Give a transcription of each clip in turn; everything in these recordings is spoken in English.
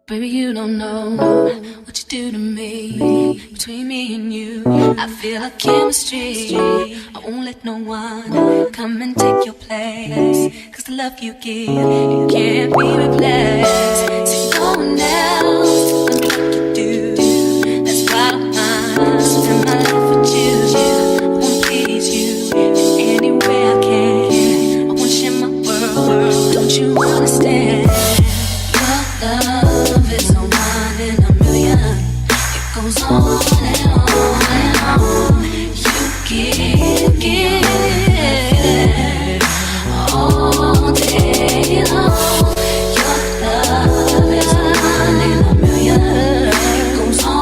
Baby, you don't know what you do to me. Between me and you, I feel like chemistry. I won't let no one come and take your place. Cause the love you give, it can't be replaced. See, no one else can do like you do. That's why I spend my life with you. I wanna please you in any way I can. I wanna share my world, don't you understand? Your love is a one in a million. It goes on and on and on. You give all day long. Your love is a one in a million. It goes on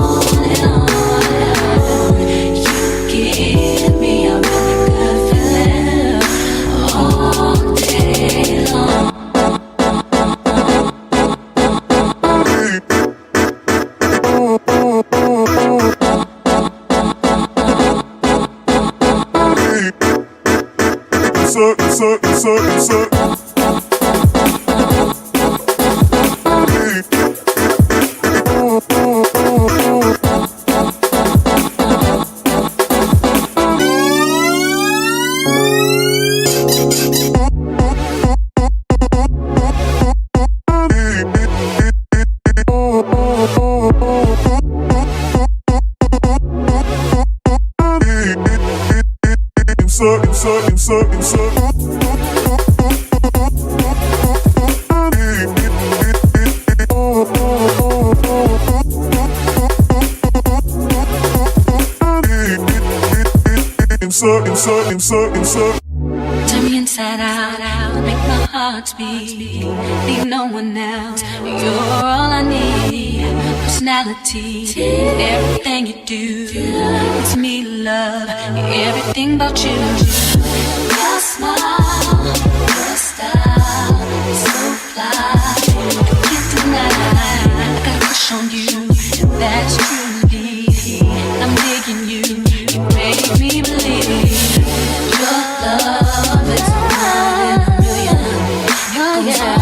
and on and on. You give me a really good feeling all day long. Turn me inside out, make my heart beat. Need no one else, you're all I need. Personality, everything you do, it's me love, everything about you. Your smile, your style, so fly, I can't deny. I got a crush on you, and that's true indeed. I'm digging you, you make me believe. Your love is one in a million. Oh yeah.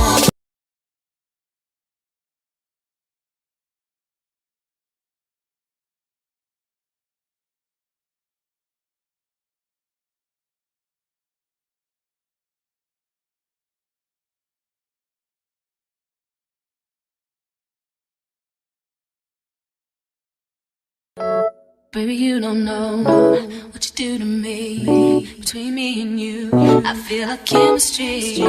Baby, you don't know what you do to me. Between me and you, I feel like chemistry.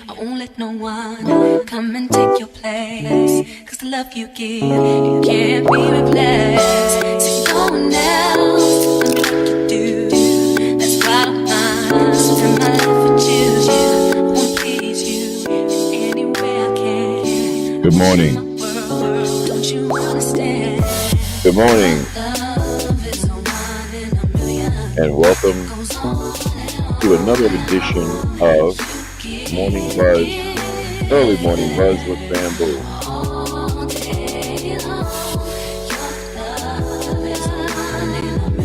I won't let no one come and take your place. Cause the love you give, it can't be replaced. See, no one else can do like you do. That's why I spend my life with you. I wanna please you in any way I can. Good morning. Don't you understand? Good morning. And welcome to another edition of Morning Buzz, Early Morning Buzz with Bamboo.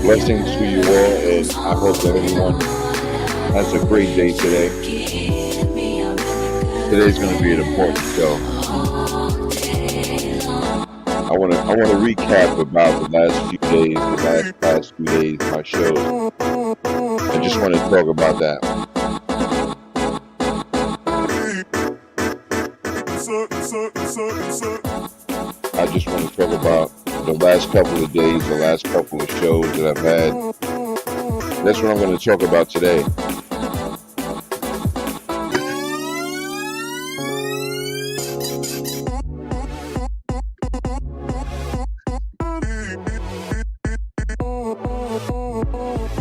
Blessings to you all, and I hope that everyone has a great day today. Today's going to be an important show. I want to recap about the last few days, my shows. I just want to talk about that. I just want to talk about the last couple of days, the last couple of shows that I've had. That's what I'm going to talk about today.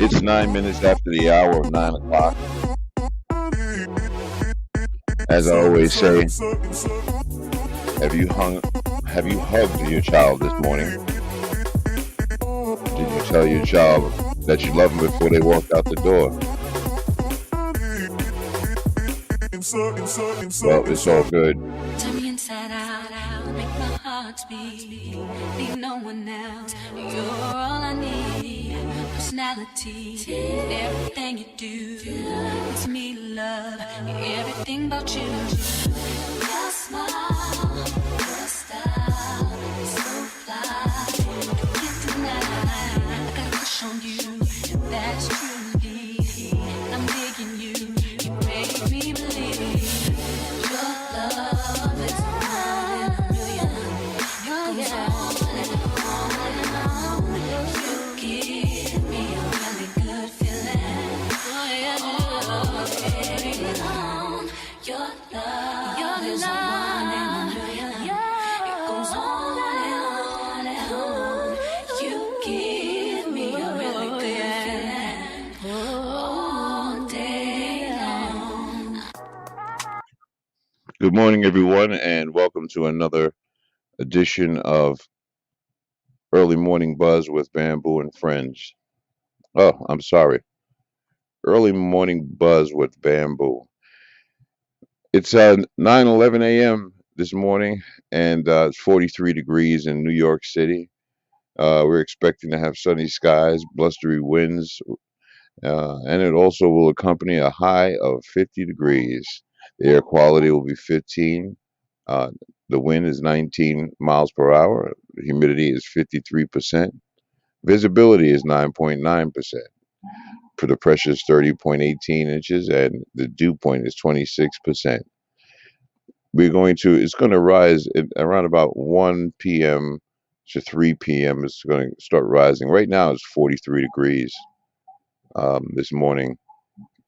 It's 9 minutes after the hour of 9 o'clock. As I always say, have you hugged your child this morning? Did you tell your child that you love them before they walked out the door? Well, it's all good. Turn me inside out, make my heart beat. Need no one else, you're all I need. Personality, everything you do, it's me love, everything about you. Your smile, your style. Your love is a one in a million. It goes on and on. You give me a really good feeling all day long. Good morning, everyone, and welcome to another edition of Early Morning Buzz with Bamboo and Friends. Oh, I'm sorry. Early Morning Buzz with Bamboo. It's 9:11 a.m. this morning, and it's 43 degrees in New York City. We're expecting to have sunny skies, blustery winds, and it also will accompany a high of 50 degrees. The air quality will be 15. Uh, the wind is 19 miles per hour. The humidity is 53%. Visibility is 9.9%. For the pressure is 30.18 inches, and the dew point is 26%. It's going to rise at around about 1 p.m. to 3 p.m. It's going to start rising. Right now it's 43 degrees this morning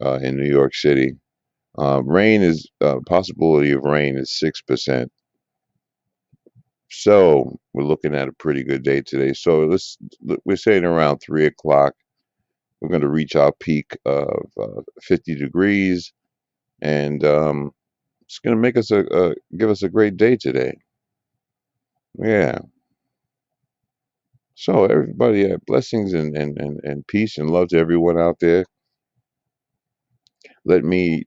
in New York City. Possibility of rain is 6%. So we're looking at a pretty good day today. So we're saying around 3 o'clock, we're going to reach our peak of 50 degrees, and it's going to give us a great day today. Yeah. So everybody, blessings and peace and love to everyone out there. Let me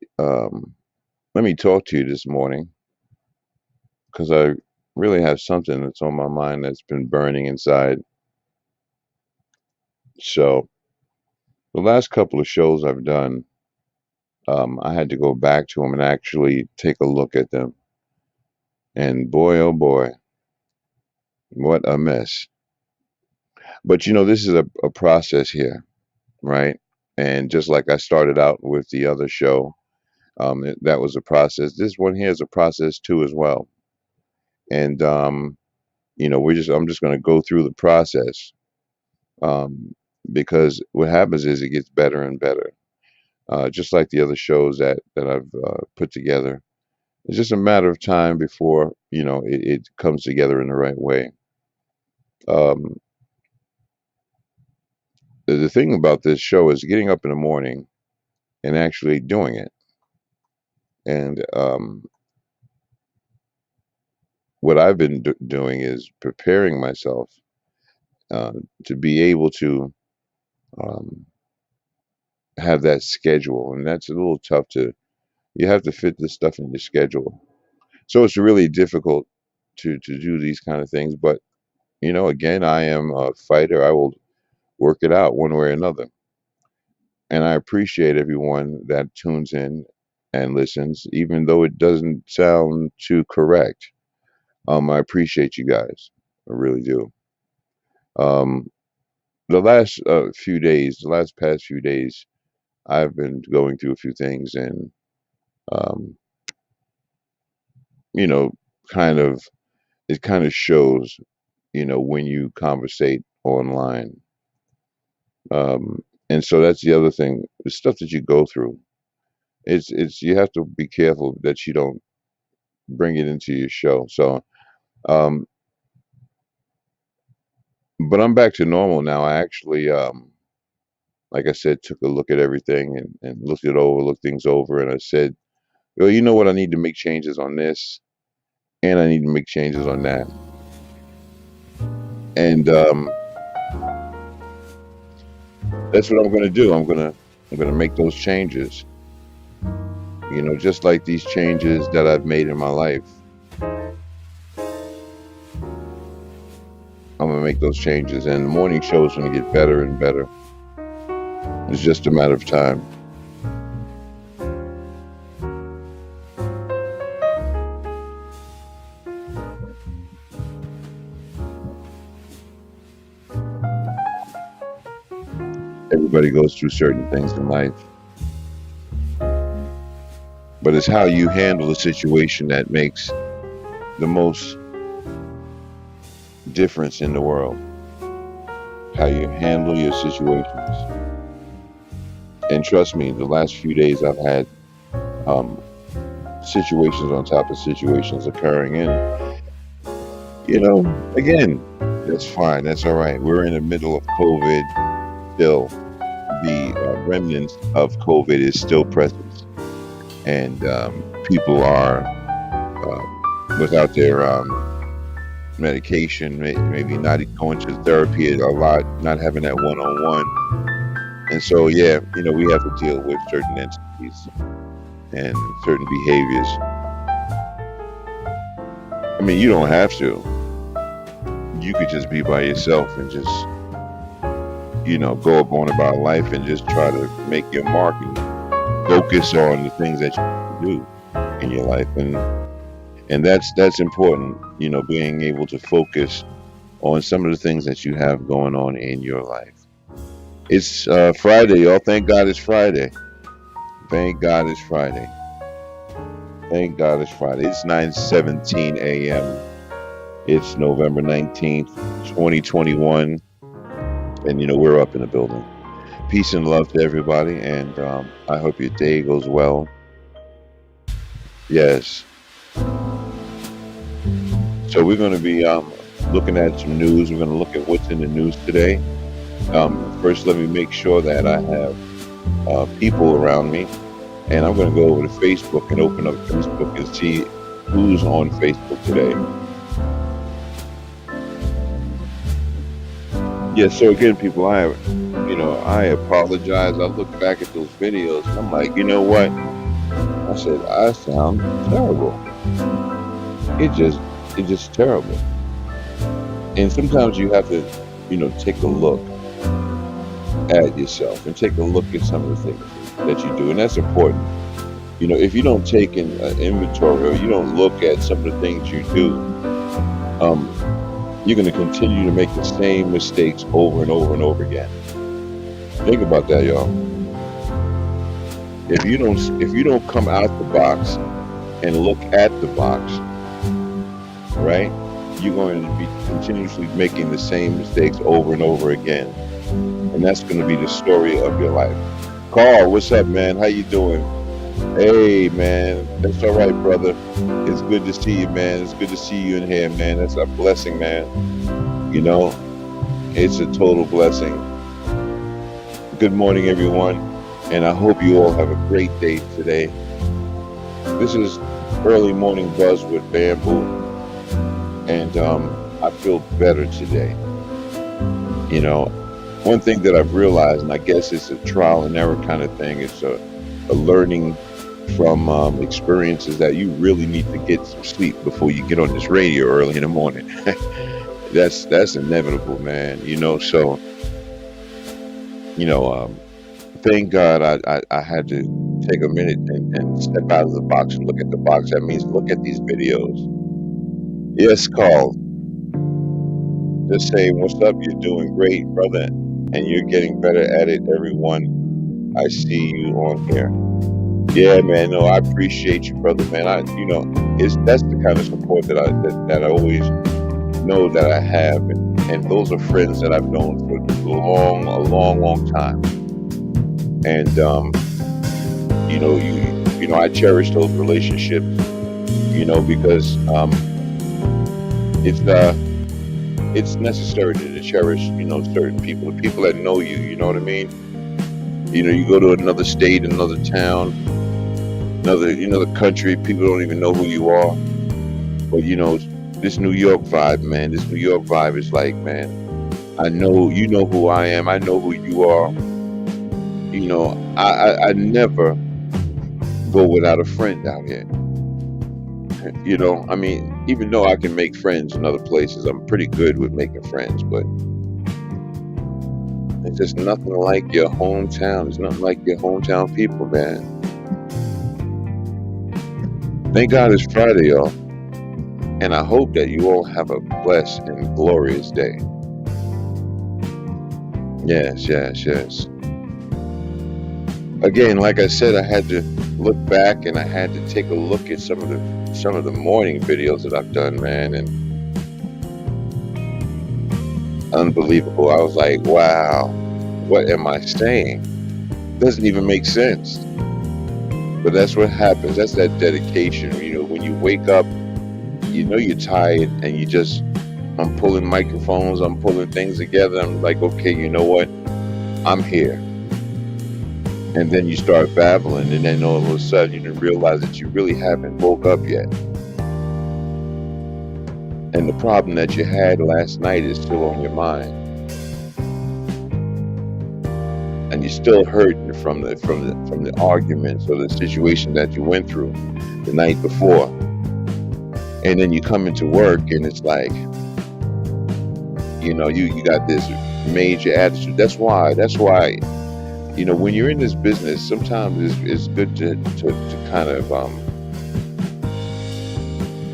talk to you this morning because I really have something that's on my mind that's been burning inside. So the last couple of shows I've done, I had to go back to them and actually take a look at them. And boy, oh boy, what a mess. But this is a process here, right? And just like I started out with the other show, that was a process. This one here is a process too, as well. And I'm just going to go through the process, because what happens is it gets better and better. Just like the other shows that I've put together. It's just a matter of time before it comes together in the right way. Um, the thing about this show is getting up in the morning and actually doing it. And what I've been doing is preparing myself to be able to um, have that schedule, and that's a little tough to. You have to fit this stuff in your schedule, so it's really difficult to do these kind of things. But again, I am a fighter. I will work it out one way or another, and I appreciate everyone that tunes in and listens, even though it doesn't sound too correct. I appreciate you guys. I really do. Um, the last past few days, I've been going through a few things, and um, you know, kind of it kind of shows, when you conversate online. And so that's the other thing, the stuff that you go through. It's you have to be careful that you don't bring it into your show. So, um, but I'm back to normal now. I actually, like I said, took a look at everything and looked things over, and I said, well, you know what? I need to make changes on this, and I need to make changes on that. And that's what I'm going to do. I'm going to make those changes. Just like these changes that I've made in my life, I'm going to make those changes, and the morning show is going to get better and better. It's just a matter of time. Everybody goes through certain things in life, but it's how you handle the situation that makes the most difference in the world. How you handle your situations. And trust me, the last few days I've had um, situations on top of situations occurring. And, you know, again, that's fine. That's all right. We're in the middle of COVID still. The remnants of COVID is still present. And people are without their medication, maybe not going to therapy a lot, not having that one-on-one. And so, yeah, we have to deal with certain entities and certain behaviors. I mean, you don't have to. You could just be by yourself and just, go on about life and just try to make your mark and focus on the things that you can do in your life. And that's important, being able to focus on some of the things that you have going on in your life. It's Friday, y'all. Thank God it's Friday. Thank God it's Friday. Thank God it's Friday. It's 9:17 a.m. It's November 19th, 2021. And, we're up in the building. Peace and love to everybody. And I hope your day goes well. Yes. So we're going to be looking at some news. We're going to look at what's in the news today. First, let me make sure that I have people around me. And I'm going to go over to Facebook and open up Facebook and see who's on Facebook today. Yeah, so again, people, I apologize. I look back at those videos and I'm like, you know what? I said, I sound terrible. It's just terrible. And sometimes you have to, take a look at yourself and take a look at some of the things that you do. And that's important. If you don't take an inventory or you don't look at some of the things you do, you're going to continue to make the same mistakes over and over and over again. Think about that, y'all. If you don't come out the box and look at the box, right, you're going to be continuously making the same mistakes over and over again. And that's going to be the story of your life. Carl, what's up, man? How you doing? Hey, man. That's all right, brother. It's good to see you, man. It's good to see you in here, man. That's a blessing, man. It's a total blessing. Good morning, everyone. And I hope you all have a great day today. This is Early Morning Buzz with Bamboo. And I feel better today. One thing that I've realized, and I guess it's a trial and error kind of thing, it's a learning from experiences that you really need to get some sleep before you get on this radio early in the morning. That's inevitable, man. So thank God I had to take a minute and step out of the box and look at the box. That means look at these videos. Yes, Carl. Just saying, what's up? You're doing great, brother. And you're getting better at it, everyone. I see you on here. Yeah, man. No, I appreciate you, brother, man. That's the kind of support that I always know that I have, and those are friends that I've known for a long time. And I cherish those relationships, because it's necessary to cherish, certain people, the people that know you. You know what I mean? You go to another state, another town, another country, people don't even know who you are. But this New York vibe, man, this New York vibe is like, man, I know you know who I am, I know who you are. I never go without a friend out here. I mean, even though I can make friends in other places, I'm pretty good with making friends, but it's just nothing like your hometown. It's nothing like your hometown people, man. Thank God it's Friday, y'all. And I hope that you all have a blessed and glorious day. Yes. Again, like I said, I had to look back and I had to take a look at some of the morning videos that I've done, man, and unbelievable. I was like, wow, what am I saying? Doesn't even make sense. But that's what happens. That's that dedication. When you wake up, you're tired, and I'm pulling microphones, I'm pulling things together. I'm like, okay, you know what? I'm here. And then you start babbling, and then all of a sudden you didn't realize that you really haven't woke up yet. And the problem that you had last night is still on your mind. And you're still hurting from the arguments or the situation that you went through the night before. And then you come into work, and it's like, you got this major attitude. That's why, when you're in this business, sometimes it's good to kind of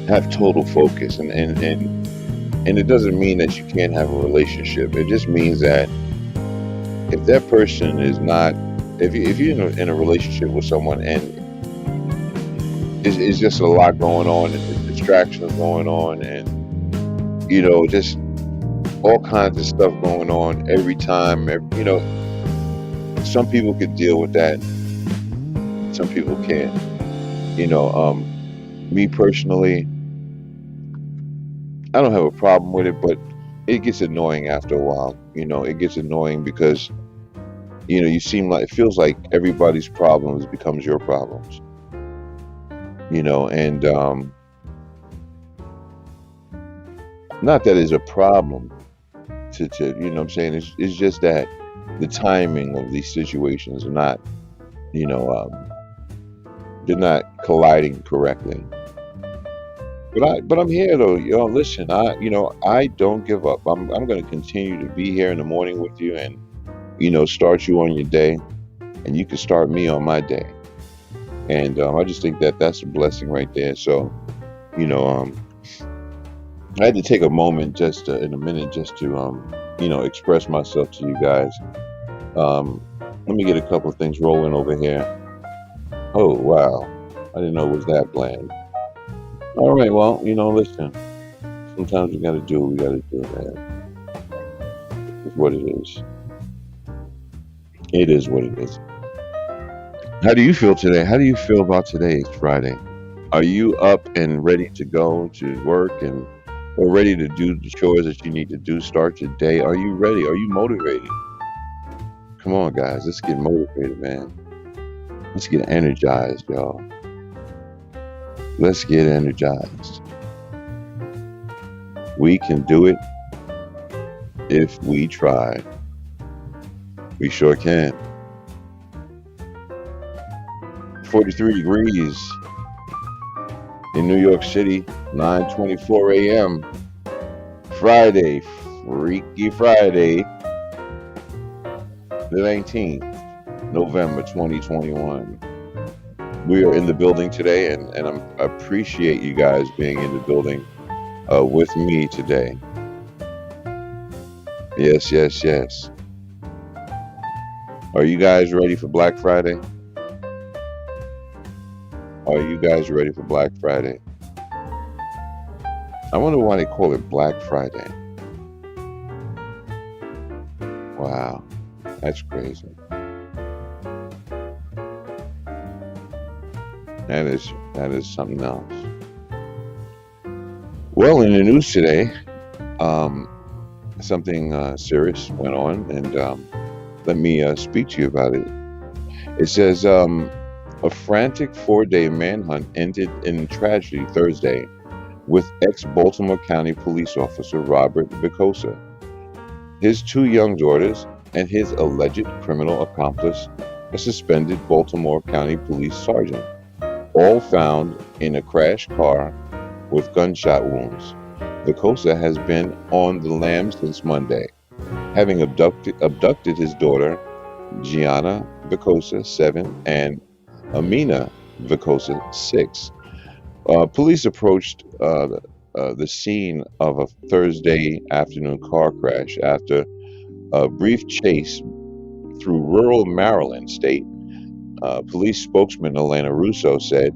have total focus. And it doesn't mean that you can't have a relationship. It just means that if that person is not, if you're in a relationship with someone, and it's just a lot going on, and there's distractions going on, and just all kinds of stuff going on every time. Some people could deal with that, some people can't. Me personally, I don't have a problem with it, but it gets annoying after a while. It gets annoying because you seem like, it feels like everybody's problems becomes your problems. And not that it's a problem to what I'm saying. It's just that the timing of these situations are not, they're not colliding correctly. But I'm here though. Listen, I don't give up. I'm going to continue to be here in the morning with you, and start you on your day, and you can start me on my day. And I just think that that's a blessing right there. So, I had to take a moment in a minute just to express myself to you guys. Let me get a couple of things rolling over here. Oh wow, I didn't know it was that bland. All right, well, listen. Sometimes we got to do what we got to do, man. It's what it is. It is what it is. How do you feel today? How do you feel about today? It's Friday. Are you up and ready to go to work or ready to do the chores that you need to do? Start your day. Are you ready? Are you motivated? Come on, guys. Let's get motivated, man. Let's get energized, y'all. Let's get energized. We can do it if we try. We sure can. 43 degrees in New York City, 9:24 a.m. Friday, Freaky Friday, the 19th, November 2021. We are in the building today, and I appreciate you guys being in the building with me today. Yes, yes, yes. Are you guys ready for Black Friday? Are you guys ready for Black Friday? I wonder why they call it Black Friday. Wow, that's crazy. That is something else. Well, in the news today, something serious went on, and let me speak to you about it. It says a frantic 4-day manhunt ended in tragedy Thursday with ex-Baltimore County police officer Robert Vicosa, his 2 young daughters, and his alleged criminal accomplice, a suspended Baltimore County police sergeant, all found in a crashed car with gunshot wounds. Vicosa has been on the lam since Monday, having abducted his daughter, Gianna Vicosa, 7, and Amina Vicosa, 6. Police approached the scene of a Thursday afternoon car crash after a brief chase through rural Maryland state. Police spokesman Elena Russo said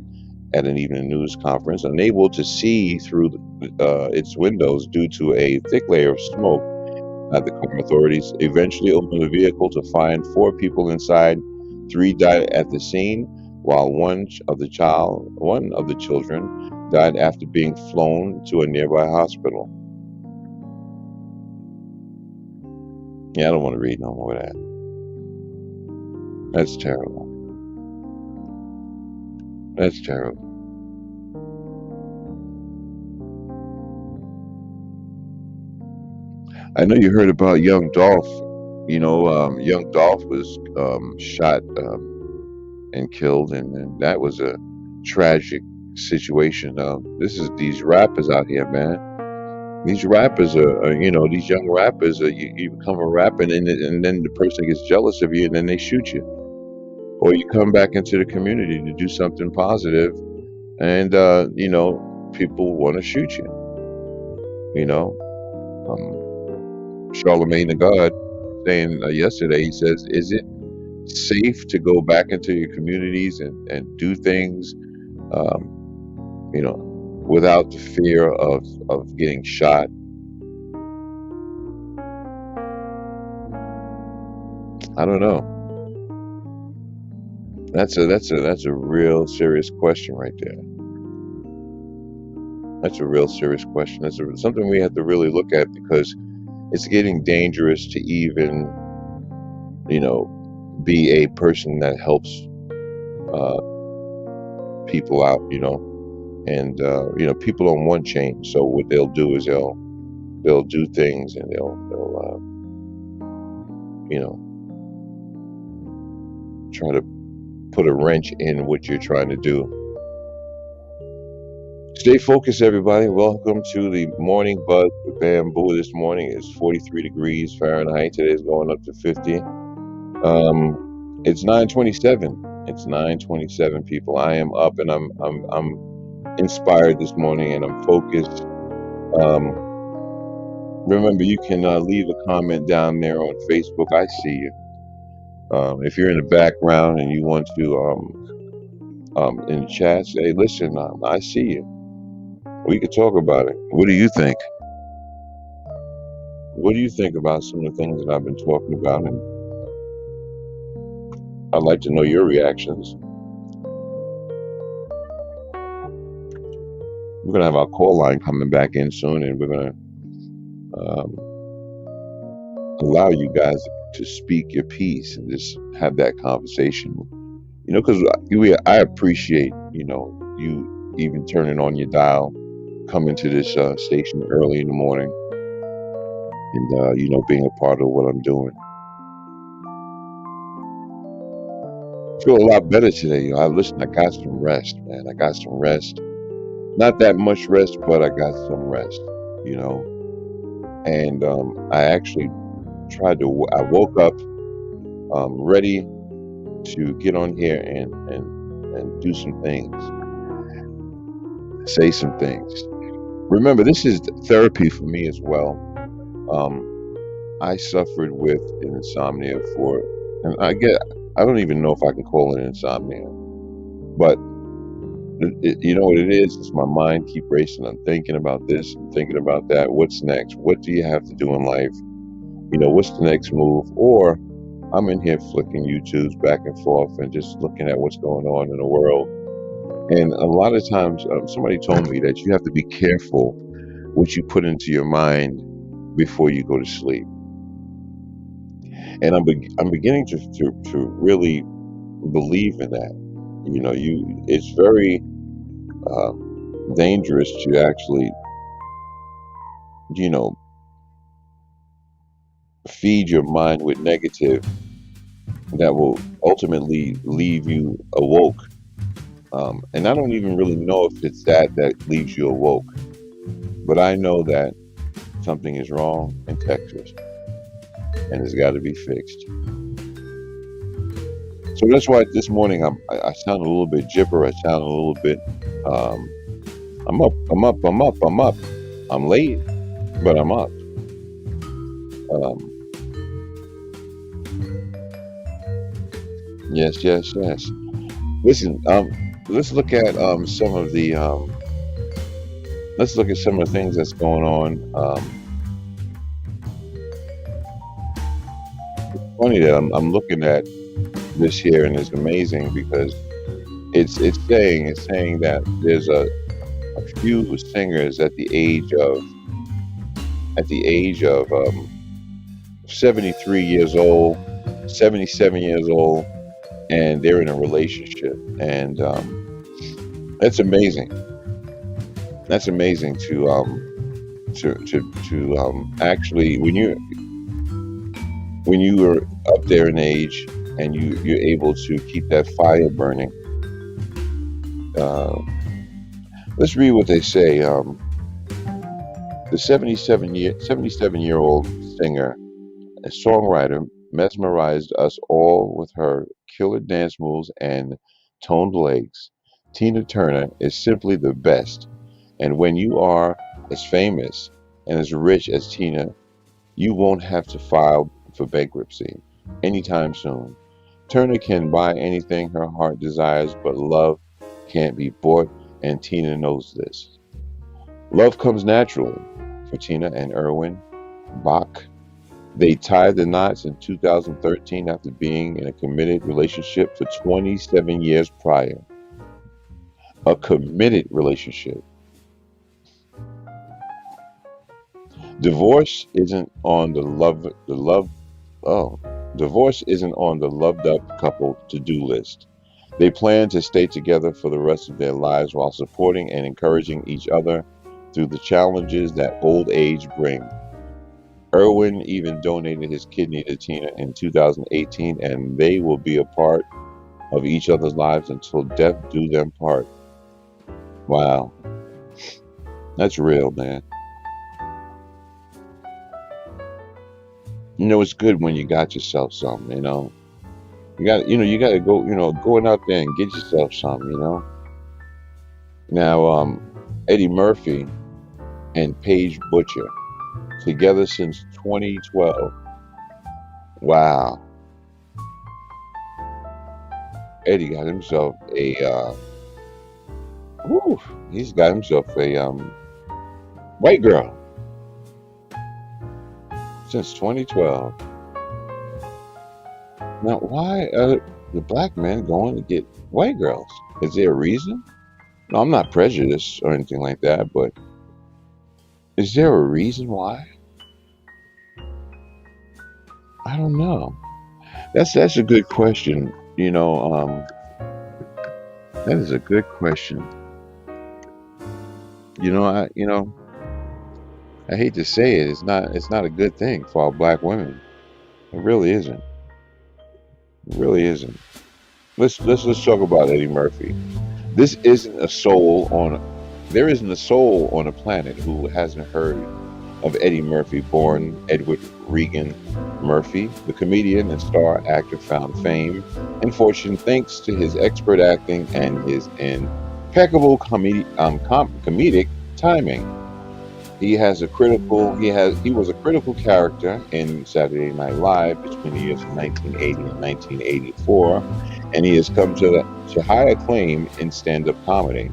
at an evening news conference, unable to see through its windows due to a thick layer of smoke at the car. Authorities eventually opened the vehicle to find 4 people inside. 3 died at the scene, while one of the children died after being flown to a nearby hospital. Yeah, I don't want to read no more of that. That's terrible. That's terrible. I know you heard about young Dolph. Young Dolph was shot and killed, and that was a tragic situation. These rappers out here, man. These rappers these young rappers. You become a rapper, and then the person gets jealous of you, and then they shoot you, or you come back into the community to do something positive, and people want to shoot you. You know, Charlemagne the God saying yesterday, he says, "Is it safe to go back into your communities and do things, without the fear of getting shot?" I don't know. That's a real serious question right there. That's a real serious question. That's something we have to really look at, because it's getting dangerous to even, be a person that helps people out, and people don't want change. So what they'll do is they'll do things, and they'll try to put a wrench in what you're trying to do. Stay focused, everybody. Welcome to the Morning Buzz with Bamboo. This morning is 43 degrees Fahrenheit. Today is going up to 50. It's 9:27. It's 9:27, people. I am up, and I'm inspired this morning, and I'm focused. Remember, you can leave a comment down there on Facebook. I see you. If you're in the background and you want to in the chat, say, "Listen, I see you. We could talk about it. What do you think? What do you think about some of the things that I've been talking about?" And I'd like to know your reactions. We're going to have our call line coming back in soon, and we're going to allow you guys to speak your piece and just have that conversation. Because I appreciate, you even turning on your dial, coming to this station early in the morning, and, being a part of what I'm doing. I feel a lot better today. I got some rest, man. I got some rest. Not that much rest, but I got some rest, and I actually I woke up ready to get on here and do some things, say some things. Remember, this is therapy for me as well. I suffered with insomnia and I don't even know if I can call it insomnia, but you know what it is? It's my mind keep racing. I'm thinking about this and thinking about that. What's next? What do you have to do in life? What's the next move? Or I'm in here flicking YouTubes back and forth and just looking at what's going on in the world. And a lot of times, somebody told me that you have to be careful what you put into your mind before you go to sleep. And I'm beginning to really believe in that. It's very dangerous to actually, feed your mind with negative that will ultimately leave you awoke. And I don't even really know if it's that leaves you awoke, but I know that something is wrong in Texas, and it's got to be fixed. So that's why this morning I sound a little bit jipper. I sound a little bit. I'm up. I'm late, but I'm up. Yes. Listen, let's look at some of the things that's going on. It's funny that I'm looking at this here, and it's amazing because It's saying that there's a few singers at the age of 73 years old, 77 years old, and they're in a relationship, and that's amazing. That's amazing to actually when you are up there in age and you're able to keep that fire burning. Uh, let's read what they say. The 77-year-old singer and songwriter mesmerized us all with her killer dance moves and toned legs. Tina Turner is simply the best, and when you are as famous and as rich as Tina, you won't have to file for bankruptcy anytime soon. Turner can buy anything her heart desires, but love can't be bought, and Tina knows this. Love comes naturally for Tina and Erwin Bach. They tied the knots in 2013 after being in a committed relationship for 27 years prior. A committed relationship. Divorce isn't on the love oh, Divorce isn't on the loved up couple to-do list. They plan to stay together for the rest of their lives while supporting and encouraging each other through the challenges that old age brings. Irwin even donated his kidney to Tina in 2018, and they will be a part of each other's lives until death do them part. Wow, that's real, man. It's good when you got yourself something, you got to go, going out there and get yourself something. Now, Eddie Murphy and Paige Butcher together since 2012. Wow, Eddie got himself whew, he's got himself a white girl since 2012. Now, why are the black men going to get white girls? Is there a reason? No, I'm not prejudiced or anything like that, but is there a reason why? I don't know. That's a good question. That is a good question. I hate to say it. It's not a good thing for our black women. It really isn't. It really isn't. Let's talk about Eddie Murphy. This isn't a soul on There isn't a soul on a planet who hasn't heard of Eddie Murphy, born Edward Regan Murphy. The comedian and star actor found fame and fortune thanks to his expert acting and his impeccable comedic timing. He was a critical character in Saturday Night Live between the years of 1980 and 1984, and he has come to high acclaim in stand-up comedy.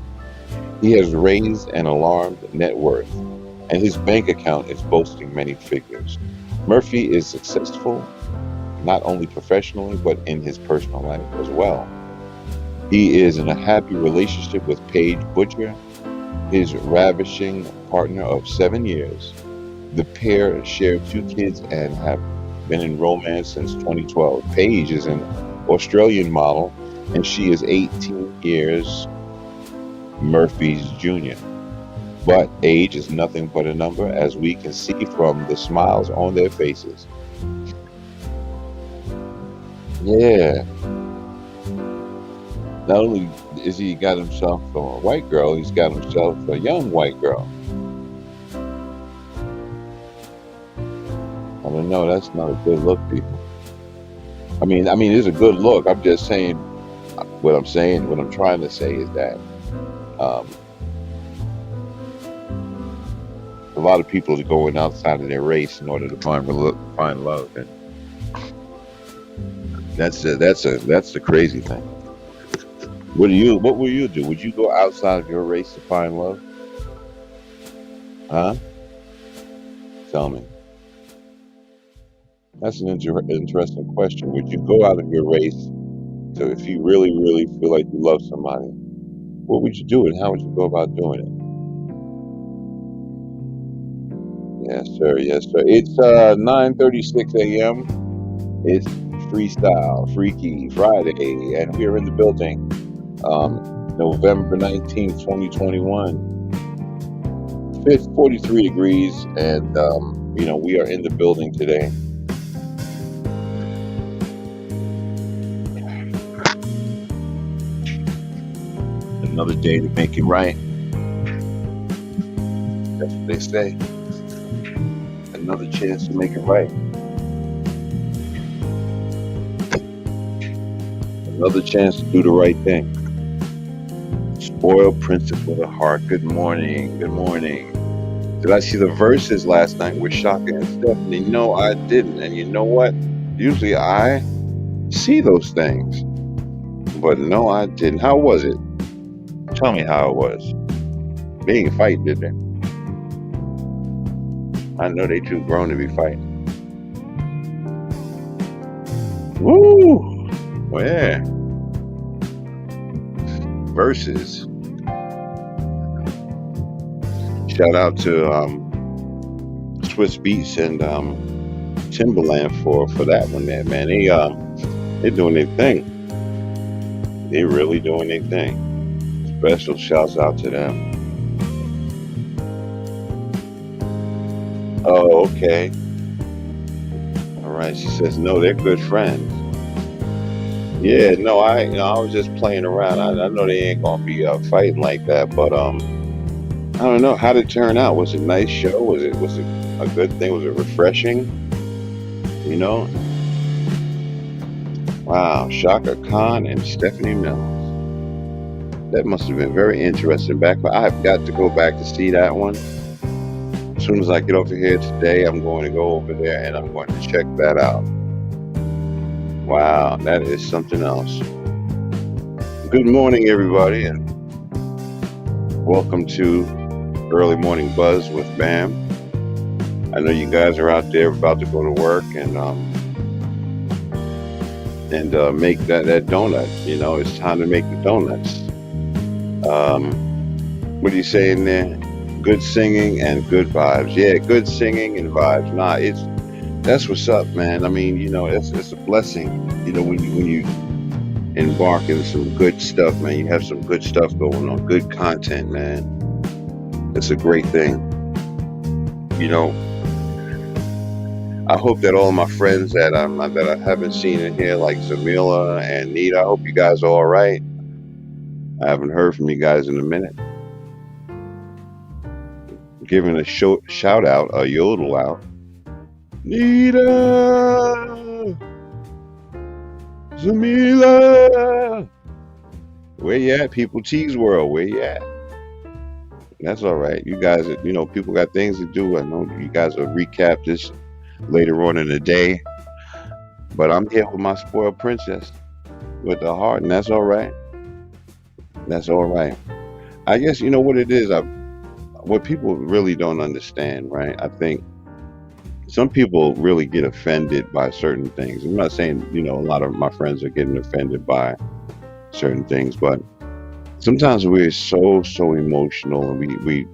He has raised an alarmed net worth, and his bank account is boasting many figures. Murphy is successful not only professionally but in his personal life as well. He is in a happy relationship with Paige Butcher, his ravishing partner of 7 years. The pair share two kids and have been in romance since 2012. Paige is an Australian model, and she is 18 years Murphy's junior. But age is nothing but a number, as we can see from the smiles on their faces. Yeah, not only is he got himself a white girl, he's got himself a young white girl. I don't know. That's not a good look, people. I mean, it's a good look. I'm just saying. What I'm trying to say is that um, a lot of people are going outside of their race in order to find love, and that's the crazy thing. What will you do? Would you go outside of your race to find love? Huh? Tell me. That's an interesting question. Would you go out of your race So if you really, really feel like you love somebody, what would you do and how would you go about doing it? Yes, sir. Yes, sir. It's 9:36 a.m. It's Freestyle Freaky Friday, and we are in the building. November 19th, 2021. 43 degrees, and we are in the building today. Another day to make it right. That's what they say. Another chance to make it right. Another chance to do the right thing. Spoiled princess with a heart. Good morning. Good morning. Did I see the verses last night with Shaka and Stephanie? No, I didn't. And you know what? Usually I see those things. But no, I didn't. How was it? Tell me how it was. They ain't fighting, did they? I know they too grown to be fighting. Woo! Well, yeah. Verses. Shout out to Swiss Beats and Timberland for that one there, man. They're doing their thing. They're really doing their thing. Special shouts out to them. Oh, okay. All right. She says no, they're good friends. Yeah, no, I was just playing around. I know they ain't gonna be fighting like that, but I don't know. How did it turn out? Was it a nice show? Was it a good thing? Was it refreshing? You know? Wow, Shaka Khan and Stephanie Mills. That must have been very interesting. I've got to go back to see that one. As soon as I get over here today, I'm going to go over there and I'm going to check that out. Wow, that is something else. Good morning, everybody, and welcome to Early Morning Buzz with Bam. I know you guys are out there about to go to work and make that donut. You know, it's time to make the donuts. What are you saying there? Good singing and good vibes. Yeah, good singing and vibes. Nah, that's what's up, man. I mean, it's a blessing. When you embark in some good stuff, man. You have some good stuff going on, good content, man. It's a great thing. I hope that all my friends that I haven't seen in here, like Zamila and Nita, I hope you guys are all right. I haven't heard from you guys in a minute. Giving a shout out, a yodel out. Nita! Zamila! Where you at, people? Cheese World, where you at? That's all right. You guys, people got things to do. I know you guys will recap this later on in the day. But I'm here with my spoiled princess with the heart, and that's all right. That's all right. I guess you know what it is. What people really don't understand, right? I think some people really get offended by certain things. I'm not saying, a lot of my friends are getting offended by certain things, but sometimes we're so emotional, and we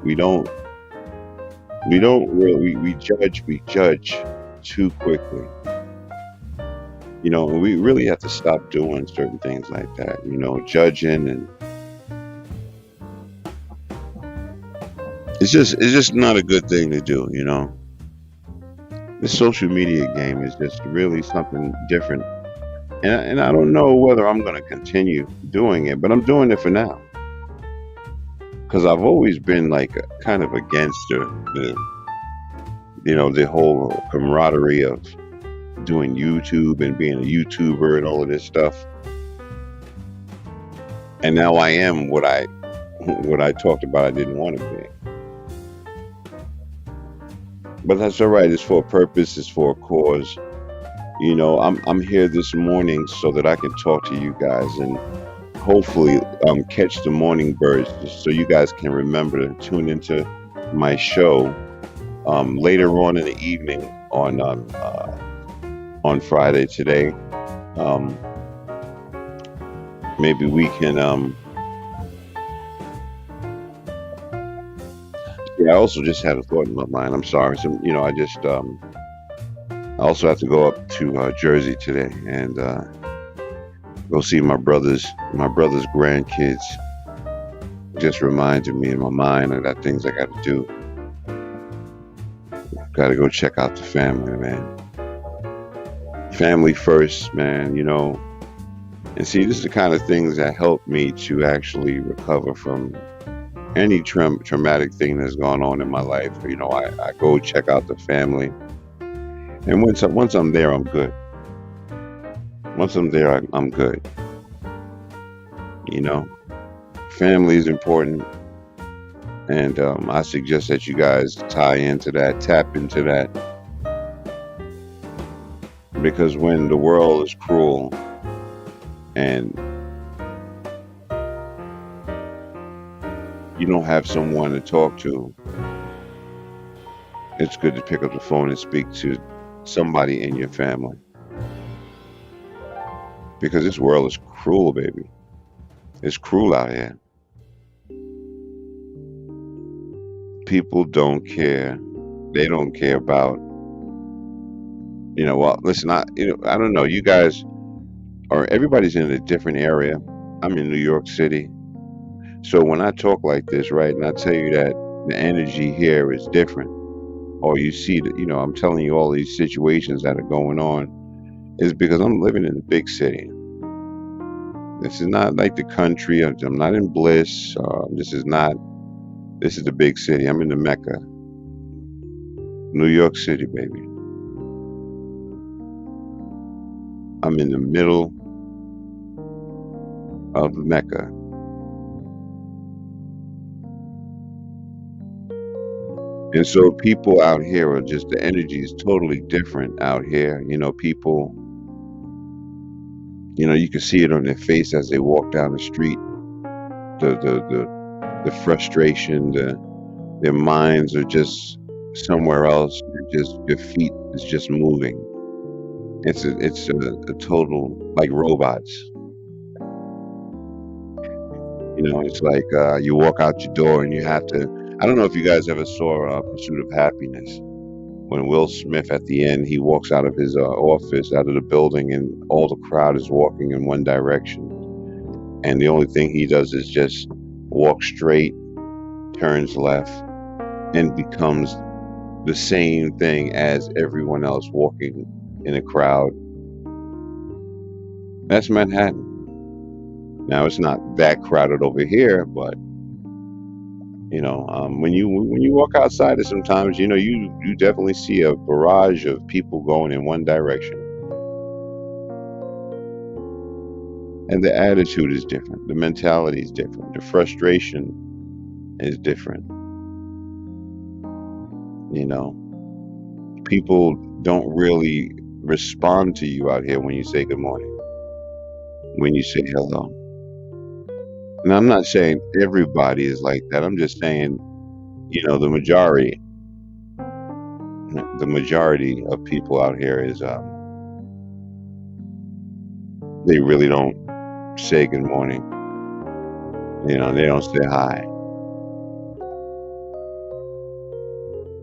judge too quickly. And we really have to stop doing certain things like that, judging, and it's just not a good thing to do, This social media game is just really something different. And I don't know whether I'm going to continue doing it, but I'm doing it for now. Because I've always been kind of against the whole camaraderie of doing YouTube and being a YouTuber and all of this stuff. And now I am what I talked about I didn't want to be. But that's all right. It's for a purpose. It's for a cause. I'm here this morning so that I can talk to you guys and hopefully catch the morning birds, so you guys can remember to tune into my show later on in the evening on Friday today. maybe we can. Yeah, I also just had a thought in my mind. I'm sorry. So, I also have to go up to Jersey today and go see my brother's grandkids. Just reminded me in my mind I got things I got to do. Got to go check out the family, man. Family first, man. And see, this is the kind of things that help me to actually recover from any traumatic thing that's gone on in my life. I go check out the family, and once I'm there, I'm good. Once I'm there, I'm good. You know, family is important, and I suggest that you guys tap into that, because when the world is cruel and you don't have someone to talk to, it's good to pick up the phone and speak to somebody in your family, because this world is cruel, baby. It's cruel out here. People don't care. They don't care about, well, listen, I don't know. You guys everybody's in a different area. I'm in New York City. So when I talk like this, right, and I tell you that the energy here is different, or you see that, I'm telling you all these situations that are going on, is because I'm living in a big city. This is not like the country. I'm not in Bliss. This is the big city. I'm in the Mecca, New York City, baby. I'm in the middle of Mecca. And so people out here are just, the energy is totally different out here. People, you can see it on their face as they walk down the street. The frustration, their minds are just somewhere else. Their feet is just moving. It's a total, like robots. It's like you walk out your door and you have to. I don't know if you guys ever saw Pursuit of Happiness. When Will Smith, at the end, he walks out of his office, out of the building, and all the crowd is walking in one direction. And the only thing he does is just walk straight, turns left, and becomes the same thing as everyone else walking in a crowd. That's Manhattan. Now, it's not that crowded over here, but when you walk outside it, sometimes you definitely see a barrage of people going in one direction, and the attitude is different, the mentality is different, the frustration is different. People don't really respond to you out here when you say good morning, when you say hello. Now, I'm not saying everybody is like that. I'm just saying, the majority of people out here is, they really don't say good morning. They don't say hi.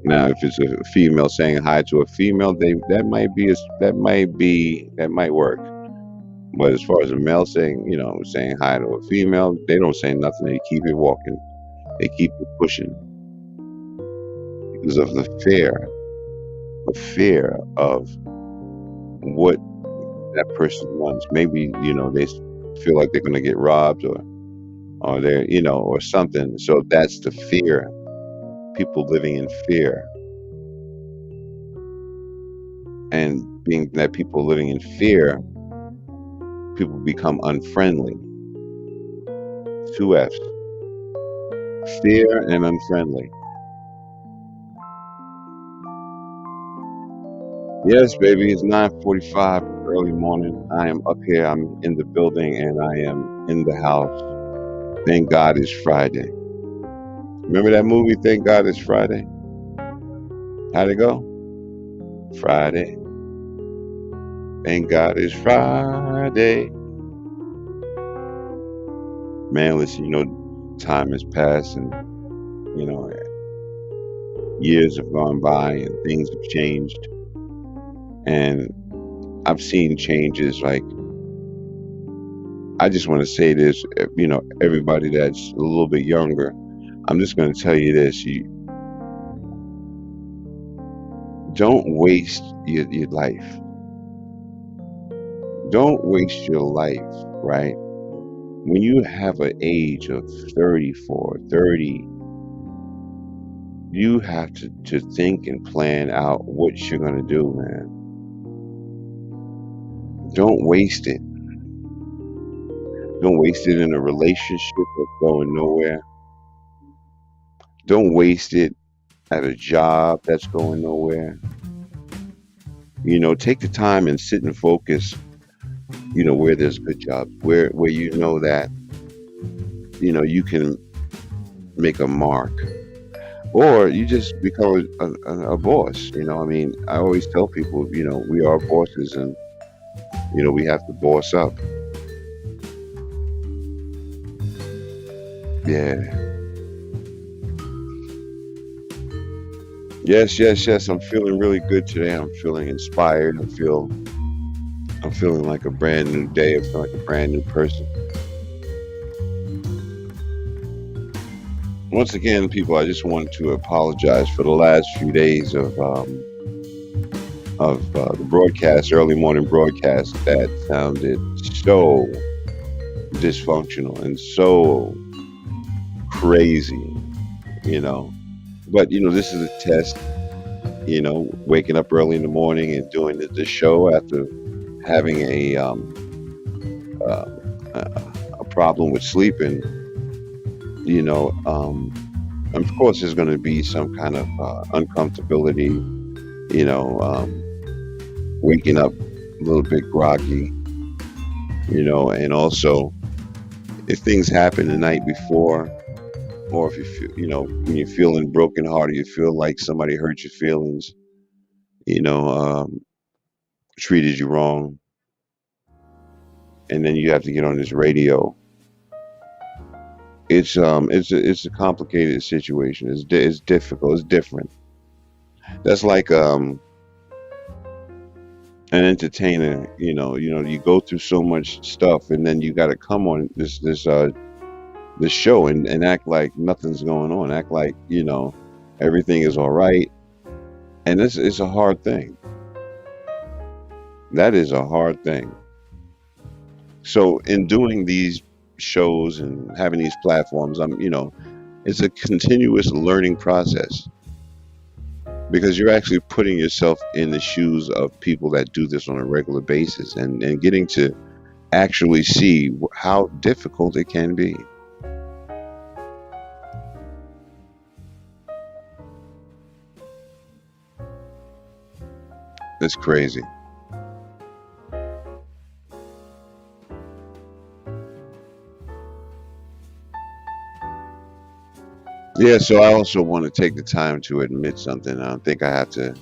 Now, if it's a female saying hi to a female, that might work. But as far as a male saying hi to a female, they don't say nothing. They keep it walking. They keep it pushing, because of the fear of what that person wants. Maybe, they feel like they're going to get robbed, or they're, or something. So that's the fear. People living in fear. And being that people living in fear, people become unfriendly. 2 F's. Fear and unfriendly. Yes, baby, it's 9:45 early morning. I am up here. I'm in the building, and I am in the house. Thank God it's Friday. Remember that movie, Thank God It's Friday? How'd it go? Friday. Thank God it's Friday. Man, listen, time has passed and, you know, years have gone by and things have changed. And I've seen changes like, I just want to say this, everybody that's a little bit younger, I'm just going to tell you this. You don't waste your life. Don't waste your life, right? When you have an age of 34, 30, you have to think and plan out what you're going to do, man. Don't waste it. Don't waste it in a relationship that's going nowhere. Don't waste it at a job that's going nowhere. Take the time and sit and focus, where there's good jobs, where you know that, you can make a mark. Or you just become a boss. I mean, I always tell people, we are bosses and, we have to boss up. Yeah. Yes, yes, yes. I'm feeling really good today. I'm feeling inspired. I'm feeling like a brand new day. I feel like a brand new person. Once again, people, I just wanted to apologize for the last few days of the broadcast, early morning broadcast that sounded so dysfunctional and so crazy, you know. But this is a test. Waking up early in the morning and doing the show after having uh, a problem with sleeping. You know, um, of course, there's going to be some kind of uncomfortability. You know, waking up a little bit groggy. And also if things happen the night before, or if you feel, when you're feeling brokenhearted, you feel like somebody hurt your feelings, you know, um, treated you wrong, and then you have to get on this radio. It's a complicated situation. It's difficult. It's different. That's like an entertainer. You go through so much stuff, and then you got to come on this show and act like nothing's going on. Act like everything is all right, and this is a hard thing. That is a hard thing. So in doing these shows and having these platforms, it's a continuous learning process because you're actually putting yourself in the shoes of people that do this on a regular basis and getting to actually see how difficult it can be. It's crazy. Yeah, so I also want to take the time to admit something. I think I have to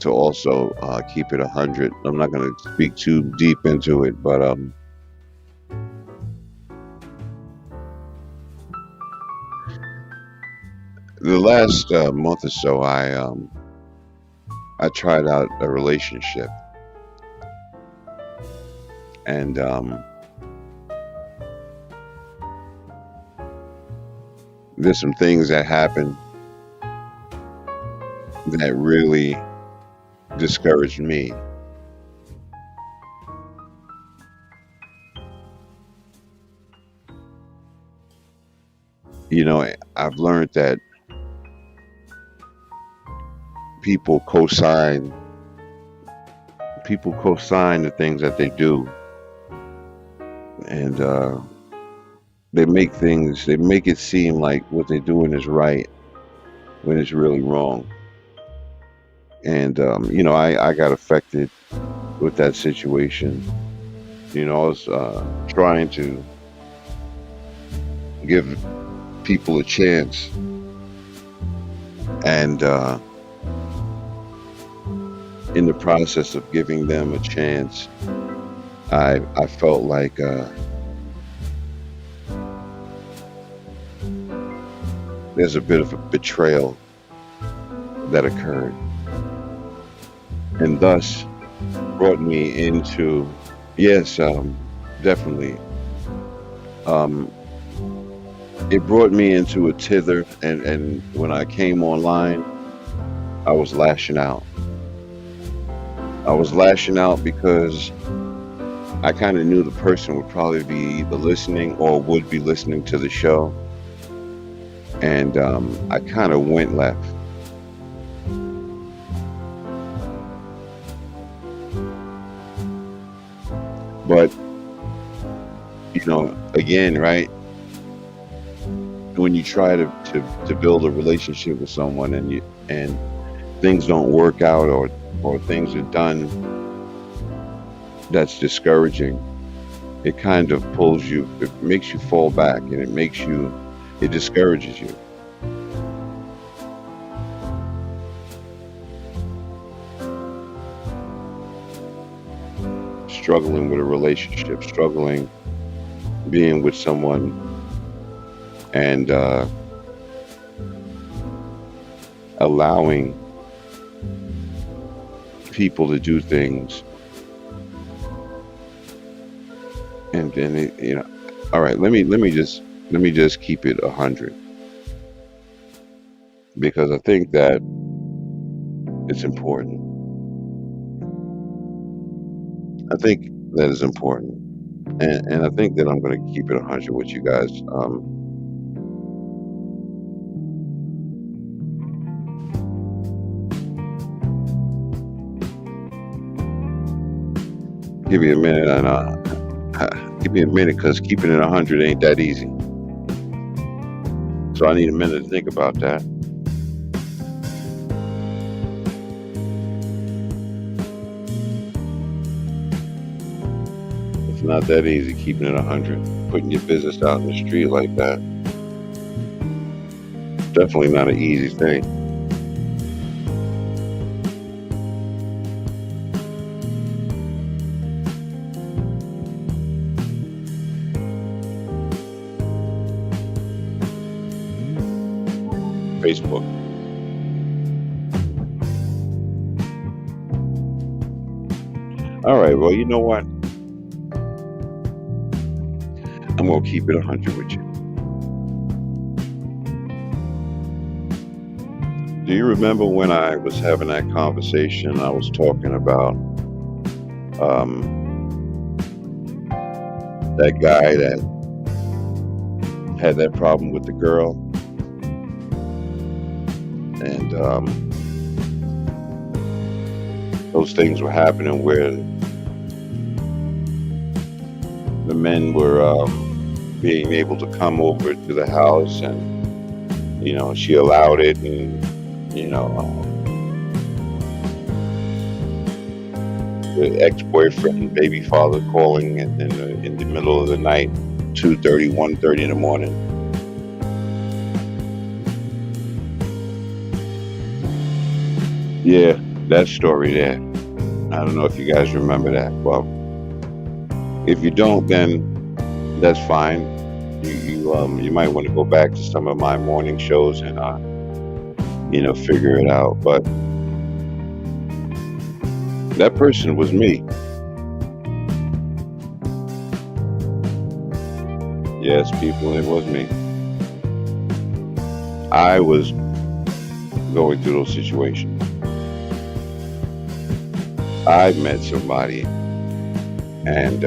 also keep it 100. I'm not going to speak too deep into it, but the last month or so, I tried out a relationship, and there's some things that happened that really discouraged me. I've learned that people co-sign people co-sign the things that they do, and they make it seem like what they're doing is right when it's really wrong. And I got affected with that situation. I was trying to give people a chance, and in the process of giving them a chance, I felt like there's a bit of a betrayal that occurred, and thus brought me into, yes, definitely. Um, it brought me into a tither, and when I came online, I was lashing out. I was lashing out because I kind of knew the person would probably be either listening or would be listening to the show, and I kind of went left. But again, right? When you try to build a relationship with someone and things don't work out, or things are done that's discouraging, it kind of pulls you, it makes you fall back, and it discourages you. Struggling with a relationship, struggling being with someone, and allowing people to do things, and then all right, let me just keep it 100, because I think that it's important. I think that is important, and I think that I'm going to keep it 100 with you guys. Give me a minute, and give me a minute, because keeping it 100 ain't that easy. So I need a minute to think about that. It's not that easy keeping it 100, putting your business out in the street like that. Definitely not an easy thing. Facebook. All right, well, you know what? I'm going to keep it 100 with you. Do you remember when I was having that conversation? I was talking about that guy that had that problem with the girl, and those things were happening where the men were being able to come over to the house, and she allowed it, and the ex-boyfriend, baby father, calling in the middle of the night, 2:30, 1:30 in the morning. Yeah, that story there. I don't know if you guys remember that. Well, if you don't, then that's fine. You might want to go back to some of my morning shows and figure it out. But that person was me. Yes, people, it was me. I was going through those situations. I met somebody, and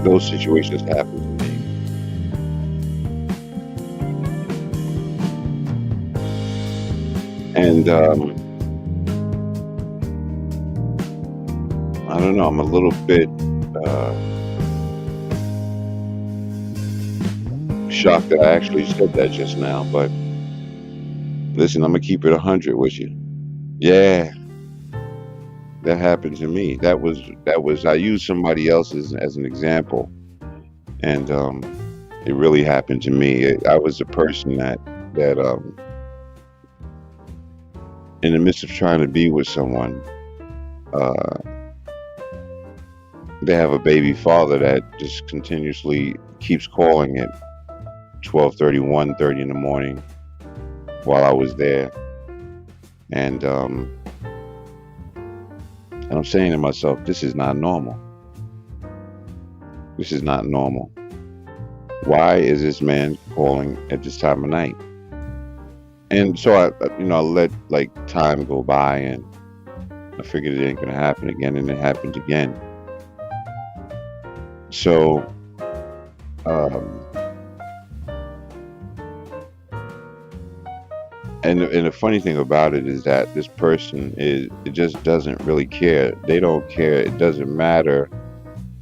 those situations happened to me. And I don't know, I'm a little bit shocked that I actually said that just now, but listen, I'm gonna keep it 100 with you. Yeah, that happened to me. That was I used somebody else as an example, and it really happened to me. I was a person that in the midst of trying to be with someone, uh, they have a baby father that just continuously keeps calling at 12:30, 1:30 in the morning while I was there. And I'm saying to myself, this is not normal. This is not normal. Why is this man calling at this time of night? And so I let like time go by, and I figured it ain't gonna happen again, and it happened again. So, um, and the funny thing about it is that this person it just doesn't really care. They don't care. It doesn't matter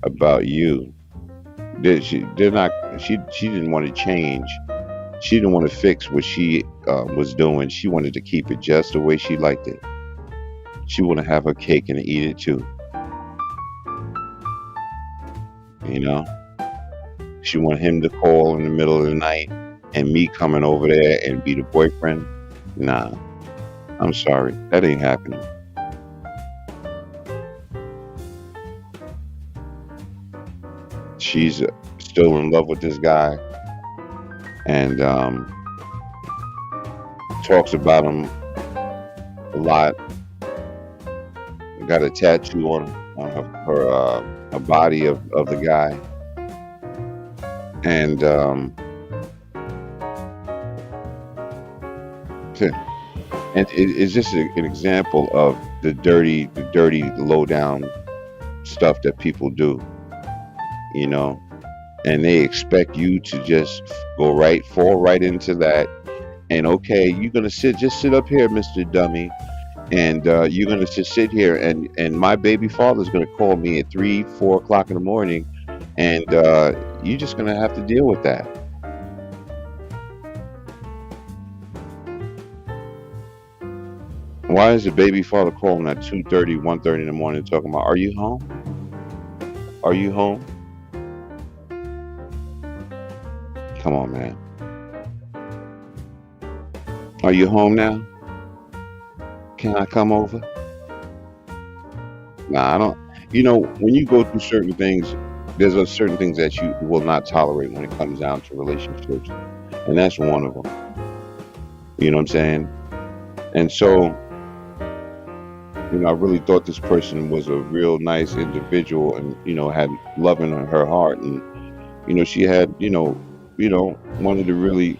about you. They're not. She didn't want to change. She didn't want to fix what she was doing. She wanted to keep it just the way she liked it. She want to have her cake and eat it too. You know. She want him to call in the middle of the night and me coming over there and be the boyfriend. Nah, I'm sorry, that ain't happening. She's still in love with this guy, and talks about him a lot. Got a tattoo on her body of the guy, and it's just an example of the dirty, low down stuff that people do, you know, and they expect you to just fall right into that. And okay, you're gonna just sit up here, Mr. Dummy, and you're gonna just sit here, and my baby father's gonna call me at 3, 4 o'clock in the morning, and you're just gonna have to deal with that. Why is the baby father calling at 2:30, 1:30 in the morning talking about, are you home? Are you home? Come on, man. Are you home now? Can I come over? Nah, I don't. You know, when you go through certain things, there's certain things that you will not tolerate when it comes down to relationships, and that's one of them. You know what I'm saying? And so, I really thought this person was a real nice individual, and had love in her heart, and she had wanted to really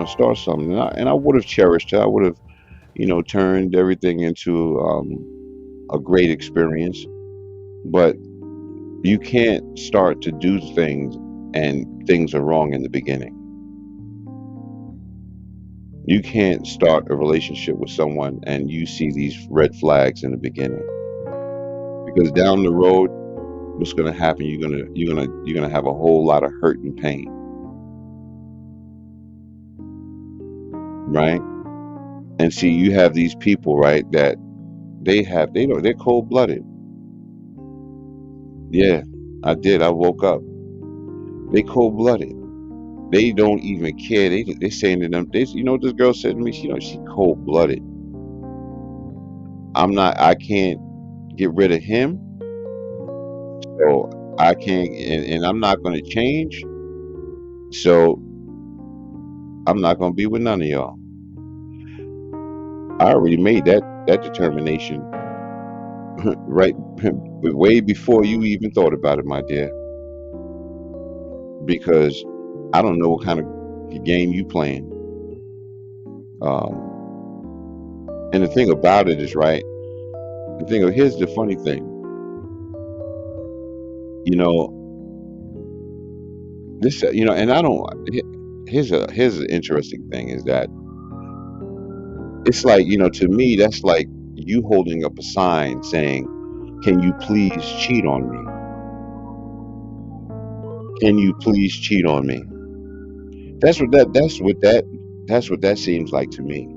start something, and I would have cherished her. I would have turned everything into a great experience. But you can't start to do things and things are wrong in the beginning. You can't start a relationship with someone and you see these red flags in the beginning, because down the road, what's going to happen? You're gonna have a whole lot of hurt and pain, right? And see, you have these people, right, that they're cold blooded. Yeah, I did. I woke up. They cold blooded. They don't even care. They saying to them, what this girl said to me? She cold blooded. I can't get rid of him, so I can't, and I'm not going to change. So I'm not going to be with none of y'all. I already made that determination right way before you even thought about it, my dear. Because I don't know what kind of game you playing. And the thing about it is, right? Here's the funny thing. This, and I don't. Here's an interesting thing is that it's like, to me, that's like you holding up a sign saying, "Can you please cheat on me? Can you please cheat on me?" That's what that seems like to me.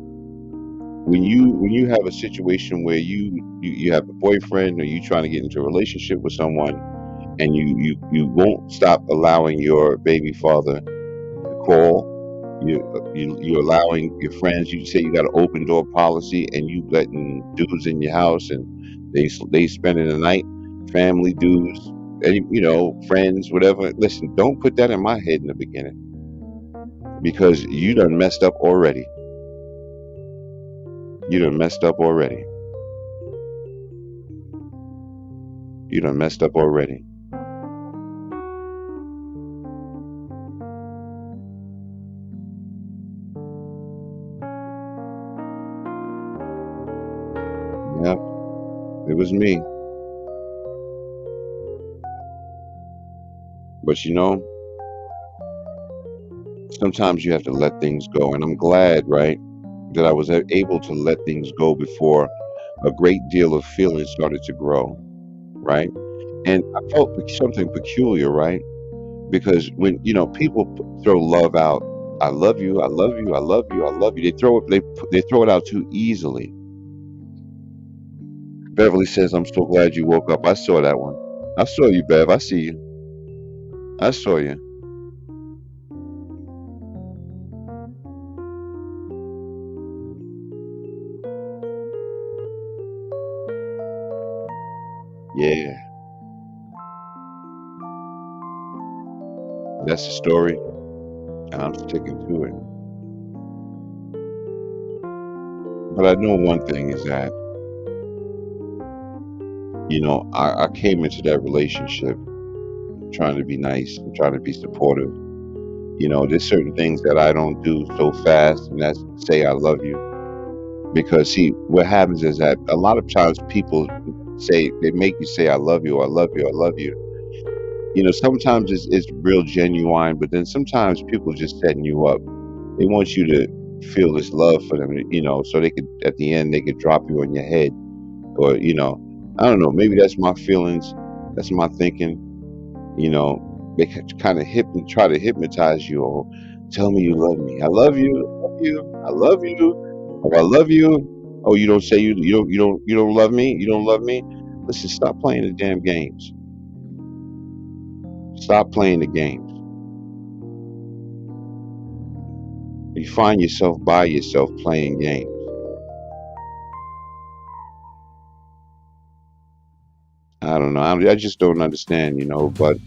When you have a situation where you have a boyfriend, or you trying to get into a relationship with someone, and you won't stop allowing your baby father to call. You're allowing your friends. You say you got an open door policy, and you letting dudes in your house, and they spending the night. Family dudes, any, friends, whatever. Listen, don't put that in my head in the beginning because you done messed up already. You done messed up already. You done messed up already. Yep, it was me. But sometimes you have to let things go. And I'm glad, right, that I was able to let things go before a great deal of feeling started to grow, right? And I felt something peculiar, right? Because when, people throw love out, I love you, I love you, I love you, I love you. They throw it out too easily. Beverly says, "I'm so glad you woke up." I saw that one. I saw you, Bev. I see you. I saw you. Yeah, that's the story, and I'm sticking to it. But I know one thing is that, I came into that relationship trying to be nice and trying to be supportive. There's certain things that I don't do so fast, and that's say I love you. Because see, what happens is that a lot of times people they make you say I love you, I love you, I love you. Sometimes it's real genuine, but then sometimes people just setting you up. They want you to feel this love for them, so they could at the end they could drop you on your head, or I don't know. Maybe that's my feelings. That's my thinking. They kind of try to hypnotize you, or tell me you love me. I love you. I love you. I love you. Oh, I love you. Oh, you don't say you don't love me. You don't love me. Listen, stop playing the damn games. Stop playing the games. You find yourself by yourself playing games. I don't know. I just don't understand, But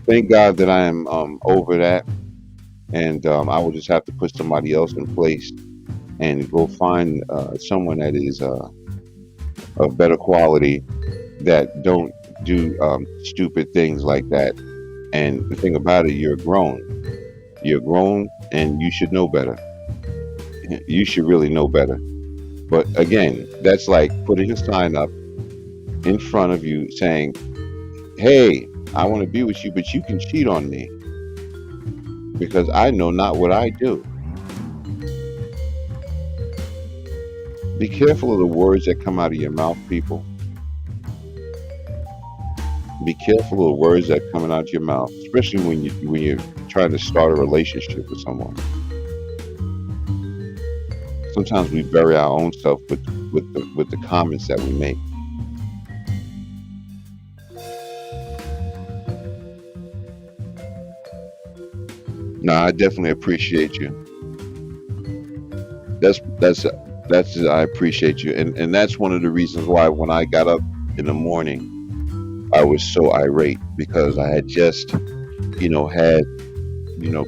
thank God that I am over that, and I will just have to put somebody else in place and go find someone that is of better quality that don't do stupid things like that. And the thing about it, you're grown. You're grown, and you should know better. You should really know better. But again, that's like putting a sign up in front of you saying, "Hey, I want to be with you, but you can cheat on me because I know not what I do." Be careful of the words that come out of your mouth, people. Be careful of the words that are coming out of your mouth, especially when you're trying to start a relationship with someone. Sometimes we bury our own self with the comments that we make. No, I definitely appreciate you. That's that's that's I appreciate you, and that's one of the reasons why when I got up in the morning, I was so irate because I had just had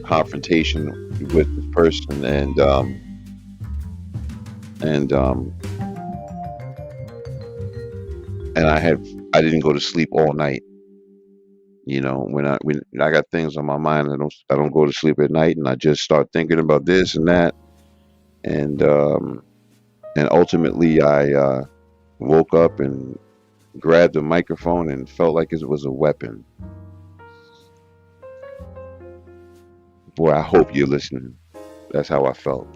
confrontation with this person, and and I didn't go to sleep all night. When I got things on my mind, I don't go to sleep at night, and I just start thinking about this and that, and ultimately I woke up and grabbed the microphone and felt like it was a weapon. Boy, I hope you're listening. That's how I felt.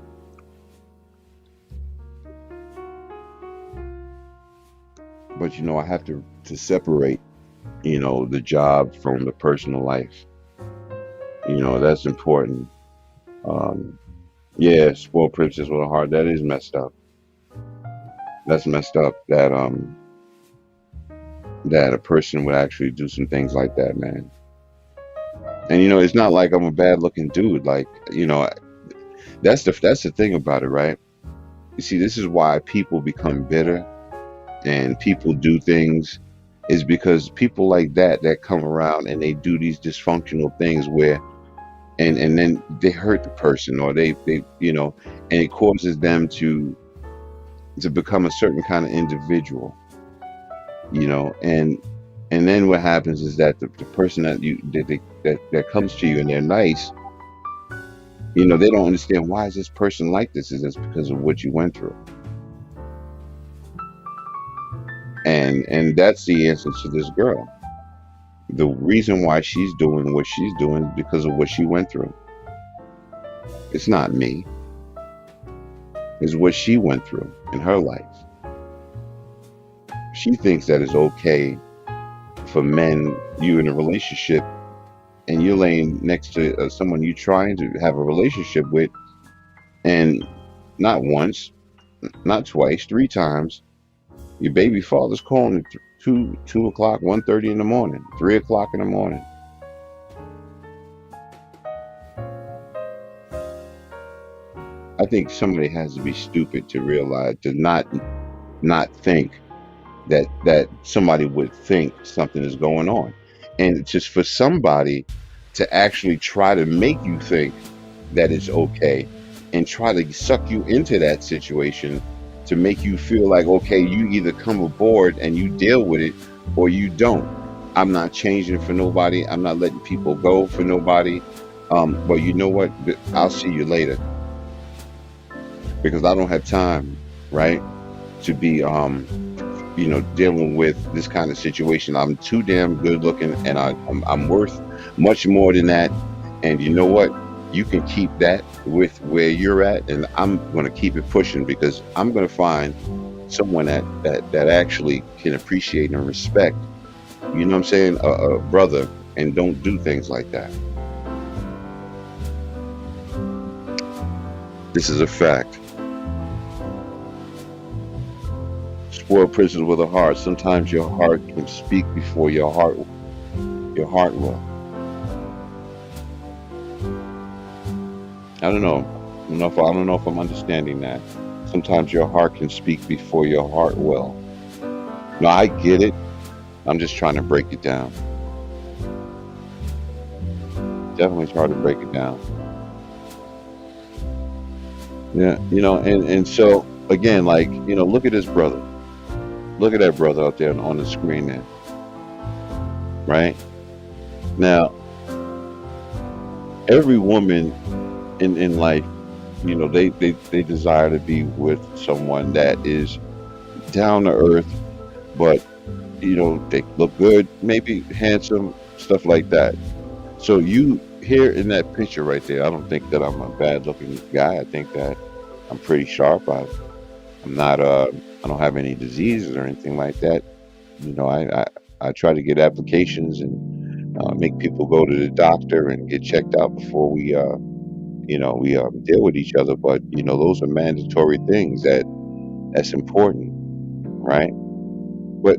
But I have to separate, the job from the personal life. That's important. Um, yeah, spoiled princess with a heart. That is messed up. That's messed up. That a person would actually do some things like that, man. And it's not like I'm a bad looking dude. Like, that's the thing about it, right? You see, this is why people become bitter and people do things. is because people like that come around and they do these dysfunctional things where and then they hurt the person, or they and it causes them to become a certain kind of individual, and then what happens is that the person that comes to you and they're nice, they don't understand, why is this person like this? Is this because of what you went through? And that's the answer to this girl. The reason why she's doing what she's doing is because of what she went through. It's not me. It's what she went through in her life. She thinks that it's okay for men, you in a relationship, and you're laying next to someone you're trying to have a relationship with, and not once, not twice, 3 times, your baby father's calling at 2 o'clock, 1:30 in the morning, 3 o'clock in the morning. I think somebody has to be stupid to realize, to not think that somebody would think something is going on, and just for somebody to actually try to make you think that it's okay, and try to suck you into that situation to make you feel like, okay, you either come aboard and you deal with it, or you don't. I'm not changing for nobody. I'm not letting people go for nobody. But you know what? I'll see you later, because I don't have time, right, to be dealing with this kind of situation. I'm too damn good looking, and I'm worth much more than that. And you know what? You can keep that with where you're at, and I'm going to keep it pushing, because I'm going to find someone that actually can appreciate and respect, you know what I'm saying, a brother, and don't do things like that. This is a fact. Spoiled princess with a heart. Sometimes your heart can speak before your heart will. I don't know. I don't know if I'm understanding that. Sometimes your heart can speak before your heart will. No, I get it. I'm just trying to break it down. Definitely try to break it down. Yeah, and so again, like, look at this brother. Look at that brother out there on the screen there, right? Now, every woman in life, they desire to be with someone that is down to earth, but they look good, maybe handsome, stuff like that. So you here in that picture right there, I don't think that I'm a bad looking guy. I think that I'm pretty sharp. I'm not I don't have any diseases or anything like that. I try to get applications and make people go to the doctor and get checked out before we deal with each other. But those are mandatory things that's important, right? But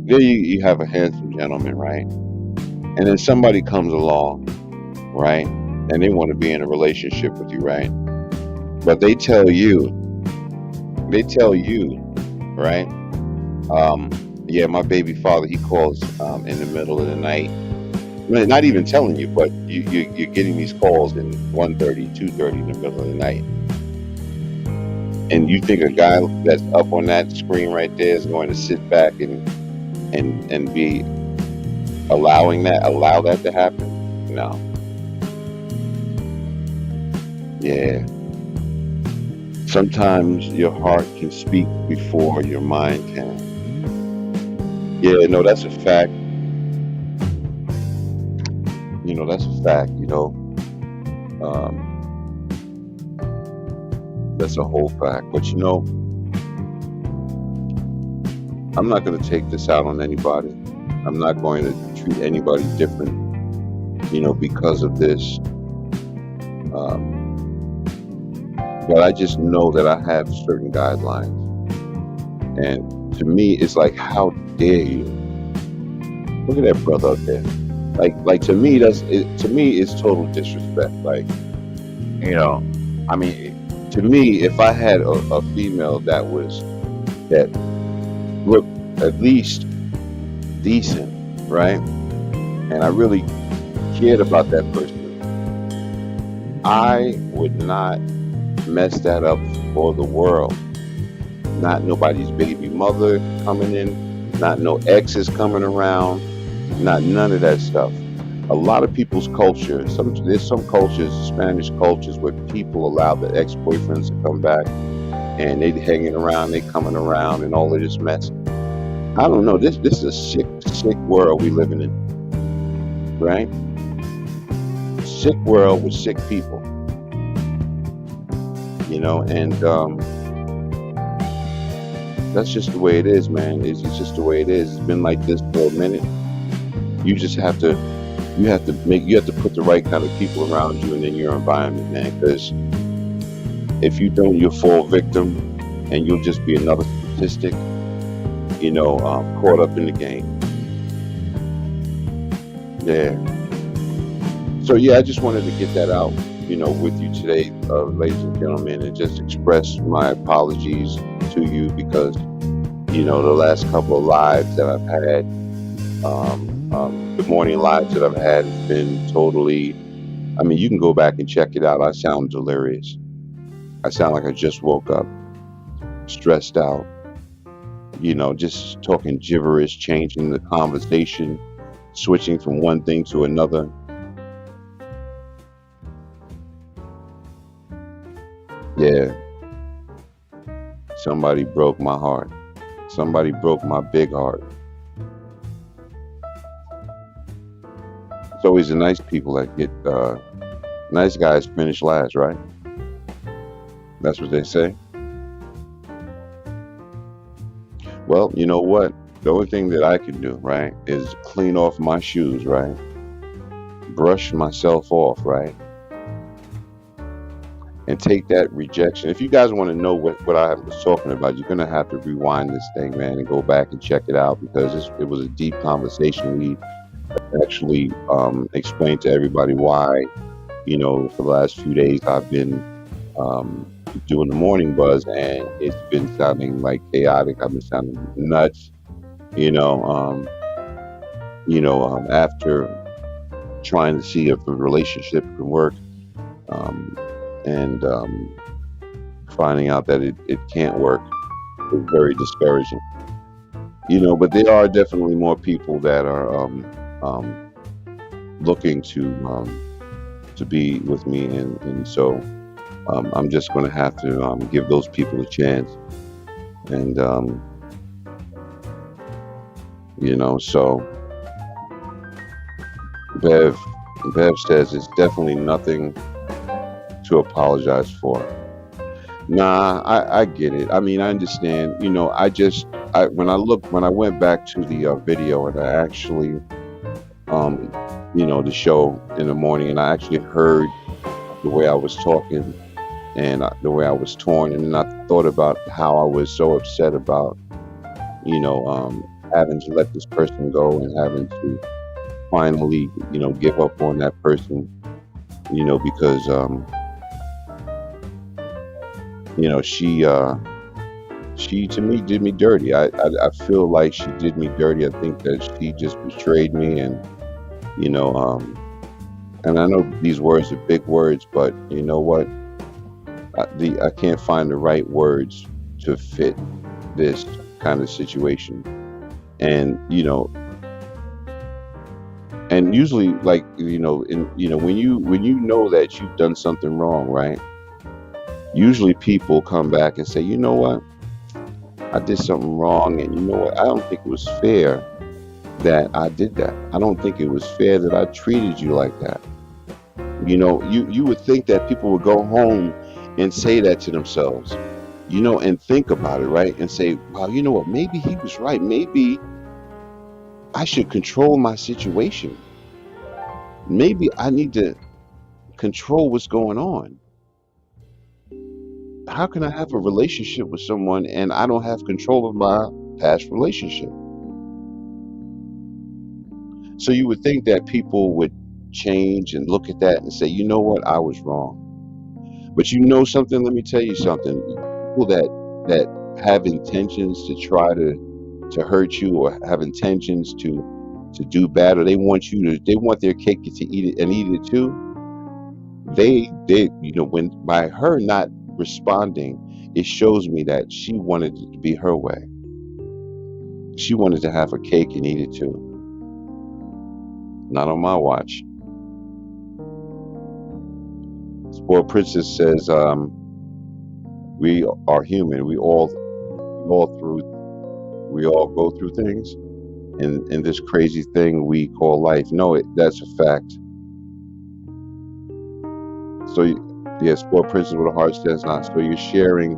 there you have a handsome gentleman, right? And then somebody comes along, right? And they want to be in a relationship with you, right? But they tell you, right? Yeah, my baby father, he calls in the middle of the night. Well, not even telling you, but you're getting these calls in 1:30, 2:30 in the middle of the night. And you think a guy that's up on that screen right there is going to sit back and be allow that to happen? No. Yeah. Sometimes your heart can speak before your mind can. Yeah, no, that's a fact. That's a fact. Um, that's a whole fact. But I'm not going to take this out on anybody. I'm not going to treat anybody different, because of this. But I just know that I have certain guidelines. And to me, it's like, how dare you? Look at that brother out there. Like to me, to me, it's total disrespect. Like, I mean, to me, if I had a female that looked at least decent, right? And I really cared about that person, I would not mess that up for the world. Not nobody's baby mother coming in, not no exes coming around, not none of that stuff. A lot of people's culture, there's some cultures, Spanish cultures, where people allow the ex-boyfriends to come back and they hanging around, they coming around, and all of this mess. I don't know. This is a sick world we living in, right? Sick world with sick people, and that's just the way it is, man. It's just the way it is. It's been like this for a minute. You just have to, you have to put the right kind of people around you and in your environment, man. Because if you don't, you'll fall victim, and you'll just be another statistic, caught up in the game. Yeah. So yeah, I just wanted to get that out, with you today, ladies and gentlemen, and just express my apologies to you because, the last couple of lives that I've had, the morning lives that I've had has been totally. I mean, you can go back and check it out. I sound delirious. I sound like I just woke up, stressed out, just talking gibberish, changing the conversation, switching from one thing to another. Yeah, somebody broke my heart. Somebody broke my big heart. It's always the nice people that get, nice guys finish last, right? That's what they say. Well, you know what? The only thing that I can do, right, is clean off my shoes, right? Brush myself off, right? And take that rejection. If you guys want to know what I was talking about, you're going to have to rewind this thing, man, and go back and check it out because it was a deep conversation. We actually explained to everybody why, for the last few days I've been doing the morning buzz and it's been sounding like chaotic. I've been sounding nuts, after trying to see if the relationship can work. And finding out that it can't work is very discouraging. But there are definitely more people that are looking to be with me, and so I'm just going to have to give those people a chance, and so Bev says it's definitely nothing to apologize for. Nah, I get it. I mean, I understand. When I went back to the video and I actually, the show in the morning, and I actually heard the way I was talking and the way I was torn, and then I thought about how I was so upset about, having to let this person go and having to finally, give up on that person, because she to me did me dirty. I feel like she did me dirty. I think that she just betrayed me, and and I know these words are big words, but you know what? I can't find the right words to fit this kind of situation, and and usually, like when you know that you've done something wrong, right? Usually people come back and say, you know what, I did something wrong, and you know what, I don't think it was fair that I did that. I don't think it was fair that I treated you like that. You would think that people would go home and say that to themselves, and think about it, right? And say, wow, you know what, maybe he was right. Maybe I should control my situation. Maybe I need to control what's going on. How can I have a relationship with someone and I don't have control of my past relationship? So you would think that people would change and look at that and say, you know what, I was wrong. But something, let me tell you something. People that have intentions to try to to hurt you or have intentions to do bad, or they want their cake to eat it and eat it too. They when by her not responding, it shows me that she wanted it to be her way. She wanted to have her cake and eat it too. Not on my watch. Spoiled Princess says, we are human. We all go through things in this crazy thing we call life. No, that's a fact. So yeah, Spoiled Princess with a heart says not. So you're sharing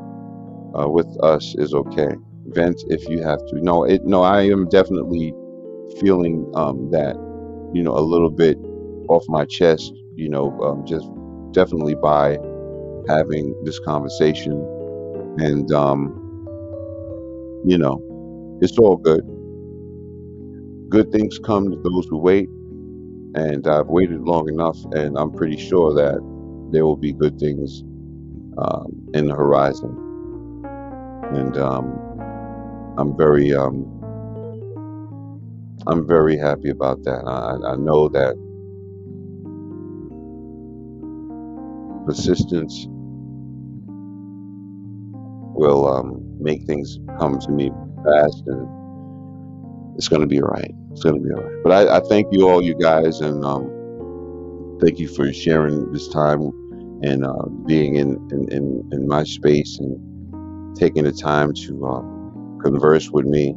with us is okay. Vent if you have to. No, I am definitely feeling that, a little bit off my chest, just definitely by having this conversation. And, it's all good. Good things come to those who wait. And I've waited long enough, and I'm pretty sure that there will be good things in the horizon. And I'm very happy about that. I know that persistence will make things come to me fast, and it's going to be all right. It's going to be all right. But I thank you all, you guys, and thank you for sharing this time and being in my space and taking the time to converse with me.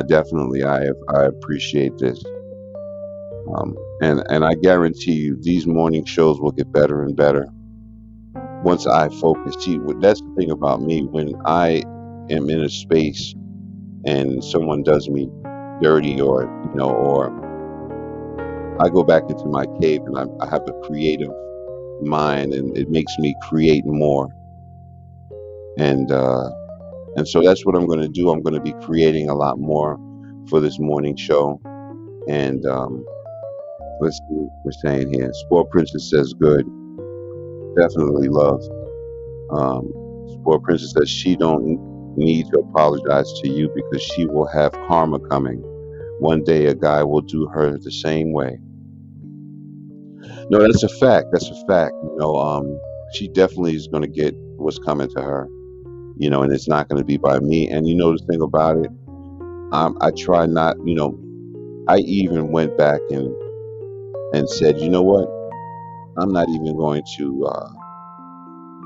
Definitely, I appreciate this. And I guarantee you, these morning shows will get better and better once I focus. See, that's the thing about me. When I am in a space and someone does me dirty, or I go back into my cave, and I have a creative mind, and it makes me create more. And so that's what I'm going to do. I'm going to be creating a lot more for this morning show. And let's see what we're saying here. Spoiled Princess says good. Definitely love. Spoiled Princess says she don't need to apologize to you because she will have karma coming. One day a guy will do her the same way. No, that's a fact. That's a fact. She definitely is going to get what's coming to her. And it's not going to be by me. And the thing about it, I try not. I even went back and said, you know what? I'm not even going to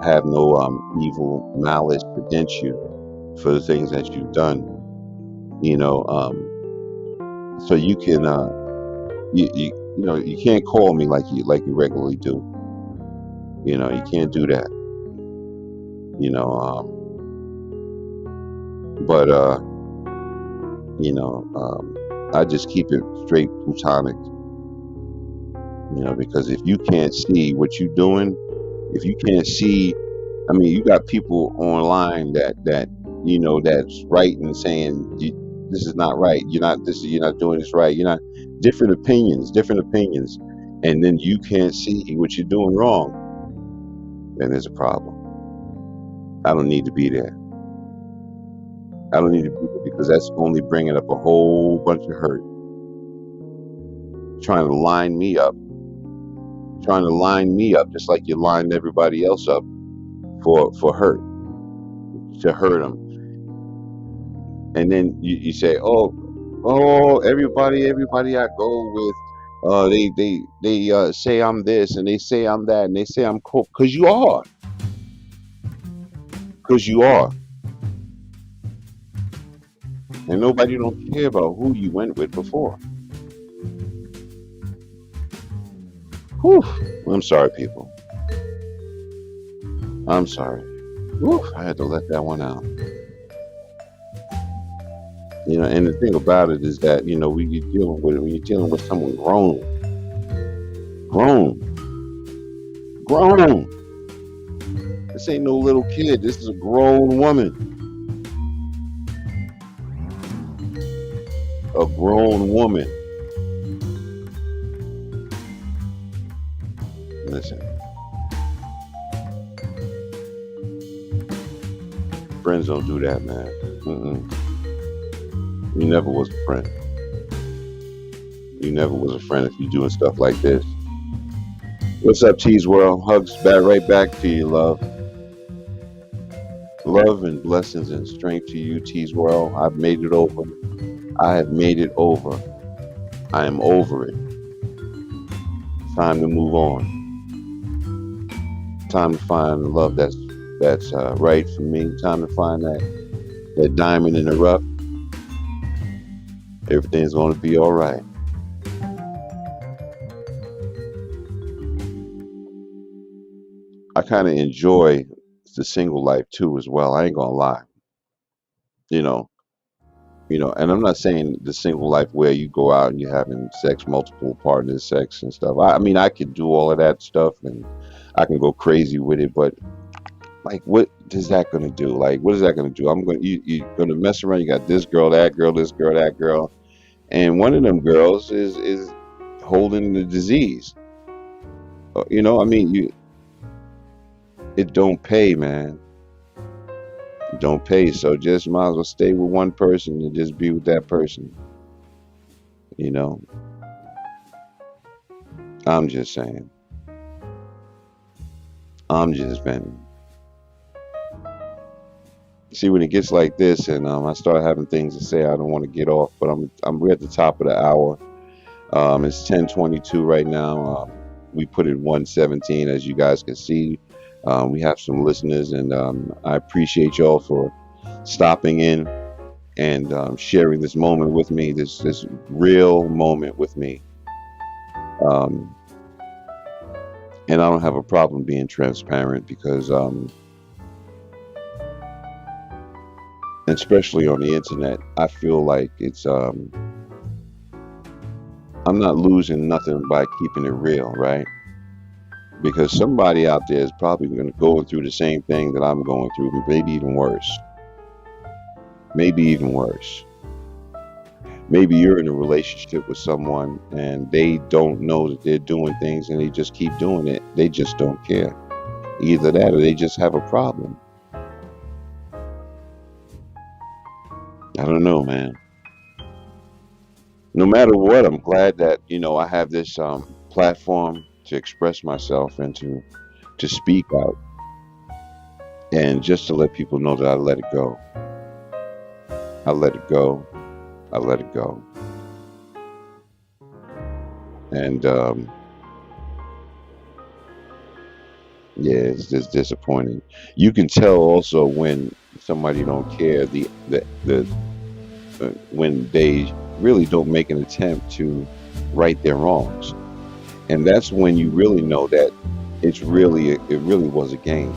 have no evil malice against you for the things that you've done. So you can you can't call me like you regularly do. You can't do that. But I just keep it straight platonic. Because if you can't see what you're doing, if you can't see, you got people online that that's writing saying this is not right. You're not doing this right. You're not different opinions, and then you can't see what you're doing wrong. Then there's a problem. I don't need to be there. Because that's only bringing up a whole bunch of hurt. Trying to line me up just like you lined everybody else up for hurt, to hurt them. And then you say, oh, everybody I go with, they say I'm this, and they say I'm that, and they say I'm cool, because you are. And nobody don't care about who you went with before. Whew. I'm sorry, people. I'm sorry. Whew. I had to let that one out. And the thing about it is that, when you're dealing with someone grown. This ain't no little kid. This is a grown woman. A grown woman. Listen. Friends don't do that, man. Mm-mm. You never was a friend. You never was a friend if you're doing stuff like this. What's up, T's World? Hugs back right back to you, love. Love and blessings and strength to you, T's World. I've made it over. I have made it over. I am over it. Time to move on. Time to find the love that's right for me. Time to find that diamond in the rough. Everything's gonna be all right. I kind of enjoy the single life too, as well. I ain't gonna lie. You know, and I'm not saying the single life where you go out and you're having sex, multiple partners, sex and stuff. I mean, I can do all of that stuff and I can go crazy with it, but like, what is that gonna do? Like, what is that gonna do? You're gonna mess around. You got this girl, that girl, this girl, that girl, and one of them girls is holding the disease. I mean, it don't pay, man. It don't pay. So just might as well stay with one person and just be with that person. You know, I'm just saying. I'm just venting. See, when it gets like this, and I start having things to say, I don't want to get off. But we're at the top of the hour. It's 10:22 right now. We put it 1:17, as you guys can see. We have some listeners, and I appreciate y'all for stopping in and sharing this moment with me. This real moment with me. Um, and I don't have a problem being transparent because, especially on the internet, I feel like I'm not losing nothing by keeping it real, right? Because somebody out there is probably going to go through the same thing that I'm going through, maybe even worse. Maybe even worse. Maybe you're in a relationship with someone and they don't know that they're doing things and they just keep doing it. They just don't care. Either that or they just have a problem. I don't know, man. No matter what, I'm glad that, I have this platform to express myself and to speak out and just to let people know that I let it go. I let it go. I let it go. And yeah, it's just disappointing. You can tell also when somebody don't care the when they really don't make an attempt to right their wrongs. And that's when you really know that it really was a game.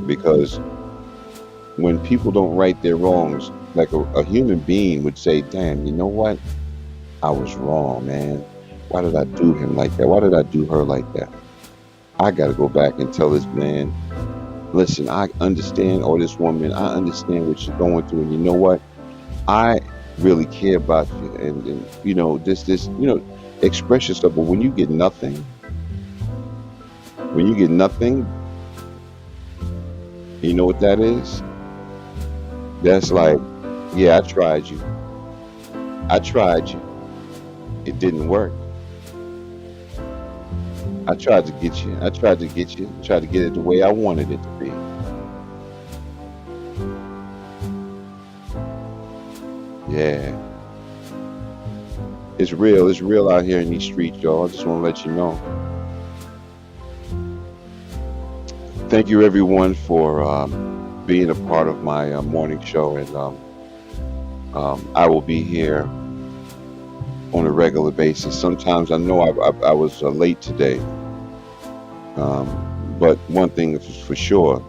Because when people don't right their wrongs, like a human being would say, damn, you know what? I was wrong, man. Why did I do him like that? Why did I do her like that? I got to go back and tell this man, listen, I understand, or this woman, I understand what you're going through. And you know what? I really care about you. And this, express yourself. But when you get nothing, you know what that is? That's like, yeah, I tried you. I tried you. It didn't work. I tried to get you. I tried to get you. Tried to get it the way I wanted it to be. Yeah. It's real. It's real out here in these streets, y'all. I just want to let you know. Thank you, everyone, for being a part of my morning show. And I will be here on a regular basis. Sometimes I know I was late today. But one thing is for sure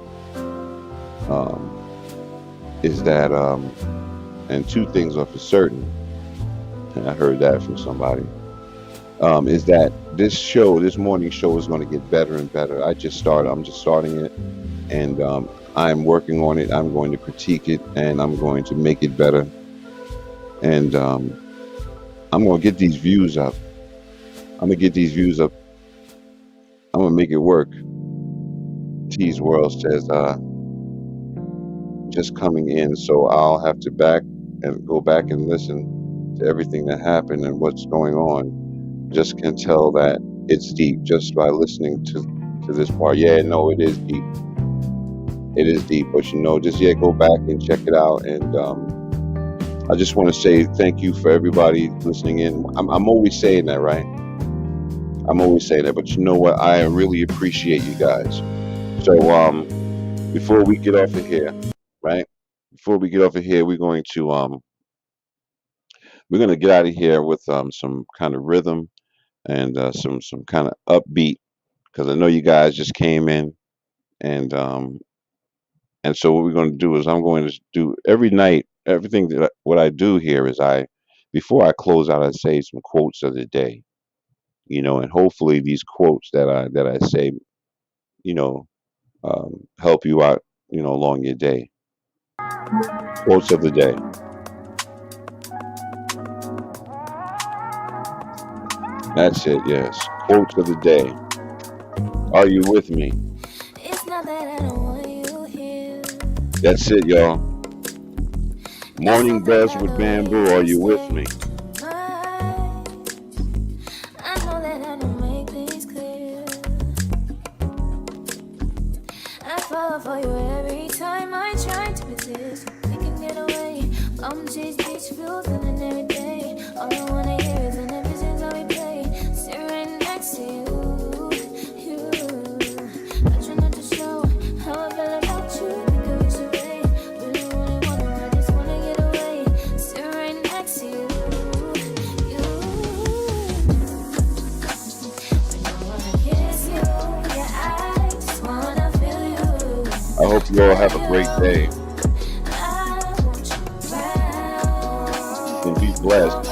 is that, and two things are for certain, and I heard that from somebody, is that this morning show is going to get better and better. I'm just starting it, and I'm working on it. I'm going to critique it, and I'm going to make it better. And I'm going to get these views up. I'm going to make it work. T's World says, just coming in, so I'll have to go back and listen to everything that happened and what's going on. Just can tell that it's deep just by listening to this part. Yeah, no, it is deep. It is deep, but just go back and check it out. And I just want to say thank you for everybody listening in. I'm always saying that, right? I'm always saying that, but you know what? I really appreciate you guys. So before we get off of here, right? Before we get off of here, we're going to get out of here with some kind of rhythm and some kind of upbeat, because I know you guys just came in, and so what we're going to do is I'm going to do every night. Everything what I do here is before I close out, I say some quotes of the day, and hopefully these quotes that I say, help you out, along your day. Quotes of the day. That's it. Yes, quotes of the day. Are you with me? It's not that I don't want you here. That's it, y'all. Morning Buzz with Bamboo. Are you with me? I know that I don't make things clear. I fall for you every time I try to resist. We can get away. Come chase beach views and every day. All I wanna hear is an visions that we play. Sit right next to you. I try not to show how I feel about you. Because you're away. Really wanna, I just wanna get away. Sit right next to you. I hope you all have a great day. And be blessed.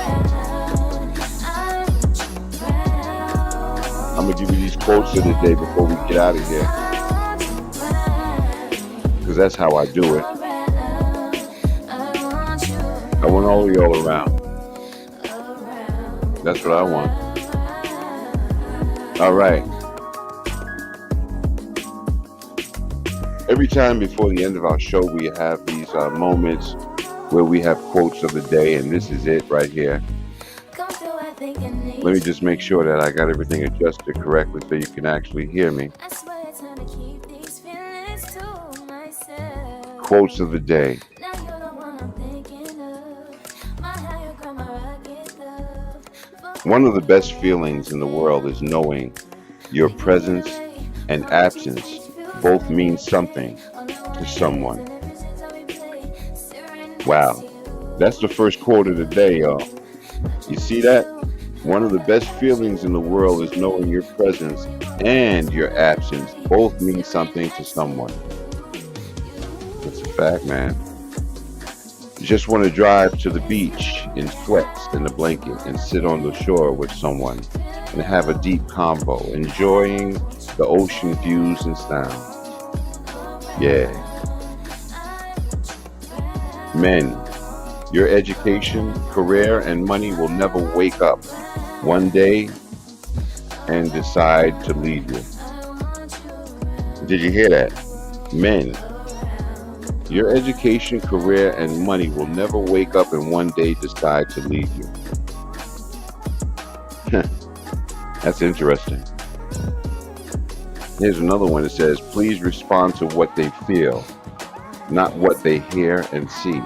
I'm going to give you these quotes of the day before we get out of here, because that's how I do it. I want all of y'all around. That's what I want. All right. Every time before the end of our show, we have these moments where we have quotes of the day, and this is it right here. Let me just make sure that I got everything adjusted correctly so you can actually hear me. Quotes of the day. One of the best feelings in the world is knowing your presence and absence both mean something to someone. Wow. That's the first quote of the day, y'all. You see that? One of the best feelings in the world is knowing your presence and your absence both mean something to someone. That's a fact, man. You just want to drive to the beach in sweats and a blanket and sit on the shore with someone and have a deep convo, enjoying the ocean views and sounds. Yeah. Men, your education, career, and money will never wake up one day and decide to leave you. Did you hear that? Men, your education, career, and money will never wake up and one day decide to leave you. That's interesting. Here's another one that says, please respond to what they feel, not what they hear and see.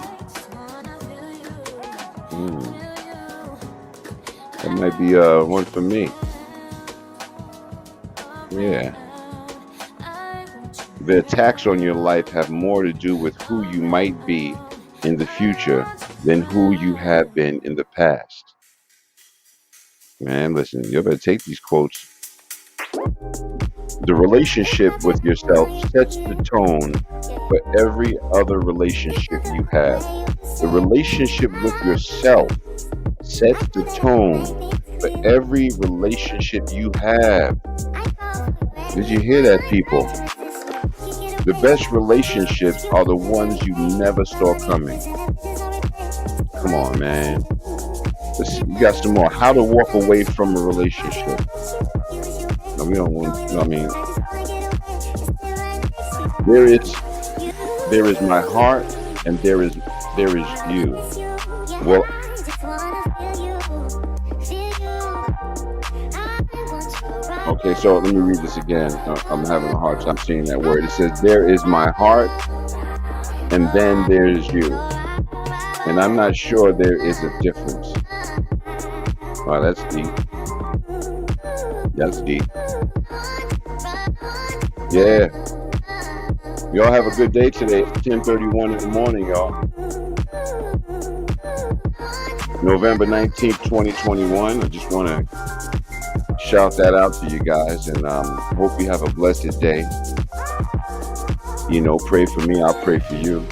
That might be one for me. Yeah. The attacks on your life have more to do with who you might be in the future than who you have been in the past. Man, listen, you better take these quotes. The relationship with yourself sets the tone for every other relationship you have. The relationship with yourself sets the tone for every relationship you have. Did you hear that, people? The best relationships are the ones you never saw coming. Come on, man. Listen, you got some more. How to walk away from a relationship. No, we don't want, there is my heart, and there is you. Well, okay, so let me read this again. I'm having a hard time saying that word. It says, there is my heart, and then there's you. And I'm not sure there is a difference. Wow, that's deep. That's deep. Yeah. Y'all have a good day today. It's 10:31 in the morning, y'all. November 19th, 2021. I just want to shout that out to you guys, and hope you have a blessed day. Pray for me. I'll pray for you.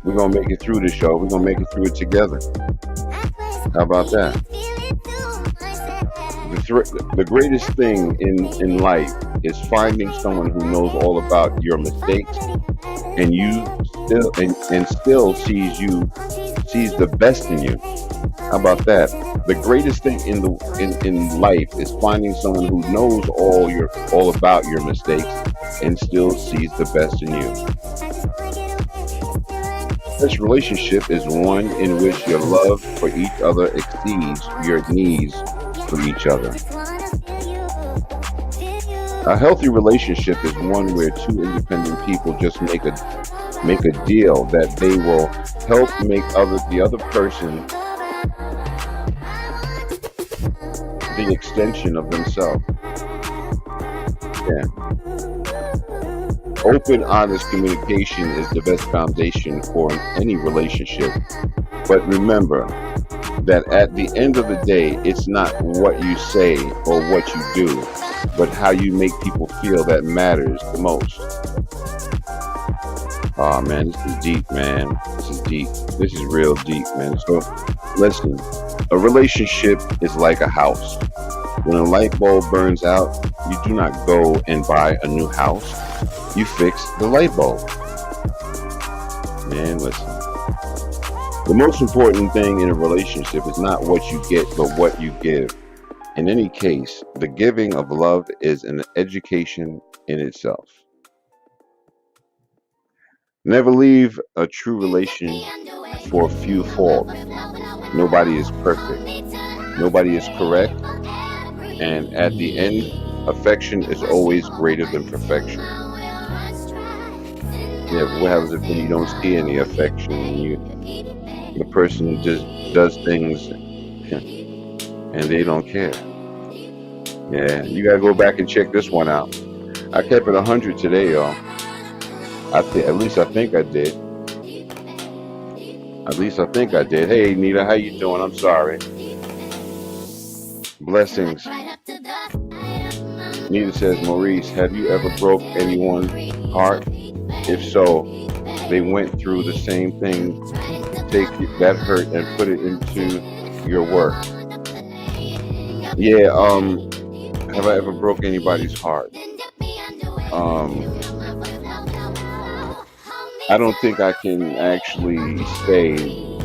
We're going to make it through this show. We're going to make it through it together. How about that? The greatest thing in life is finding someone who knows all about your mistakes, and still sees the best in you. How about that? The greatest thing in life is finding someone who knows all about your mistakes and still sees the best in you. This relationship is one in which your love for each other exceeds your needs for each other. A healthy relationship is one where two independent people just make a deal that they will help make the other person the extension of themselves. Yeah. Open, honest communication is the best foundation for any relationship. But remember that at the end of the day, it's not what you say or what you do, but how you make people feel that matters the most. Oh man, this is deep, man. This is deep. This is real deep, man. So listen, a relationship is like a house. When a light bulb burns out, you do not go and buy a new house. You fix the light bulb. Man, listen. The most important thing in a relationship is not what you get, but what you give. In any case, the giving of love is an education in itself. Never leave a true relation for few fault. Nobody is perfect. Nobody is correct. And at the end, affection is always greater than perfection. Yeah, but what happens if when you don't see any affection and the person just does things and they don't care? Yeah, you gotta go back and check this one out. I kept it 100 today, y'all. At least I think I did. At least I think I did. Hey, Nita, how you doing? I'm sorry. Blessings. Nita says, Maurice, have you ever broke anyone's heart? If so, they went through the same thing. Take that hurt and put it into your work. Yeah, have I ever broke anybody's heart? I don't think I can actually say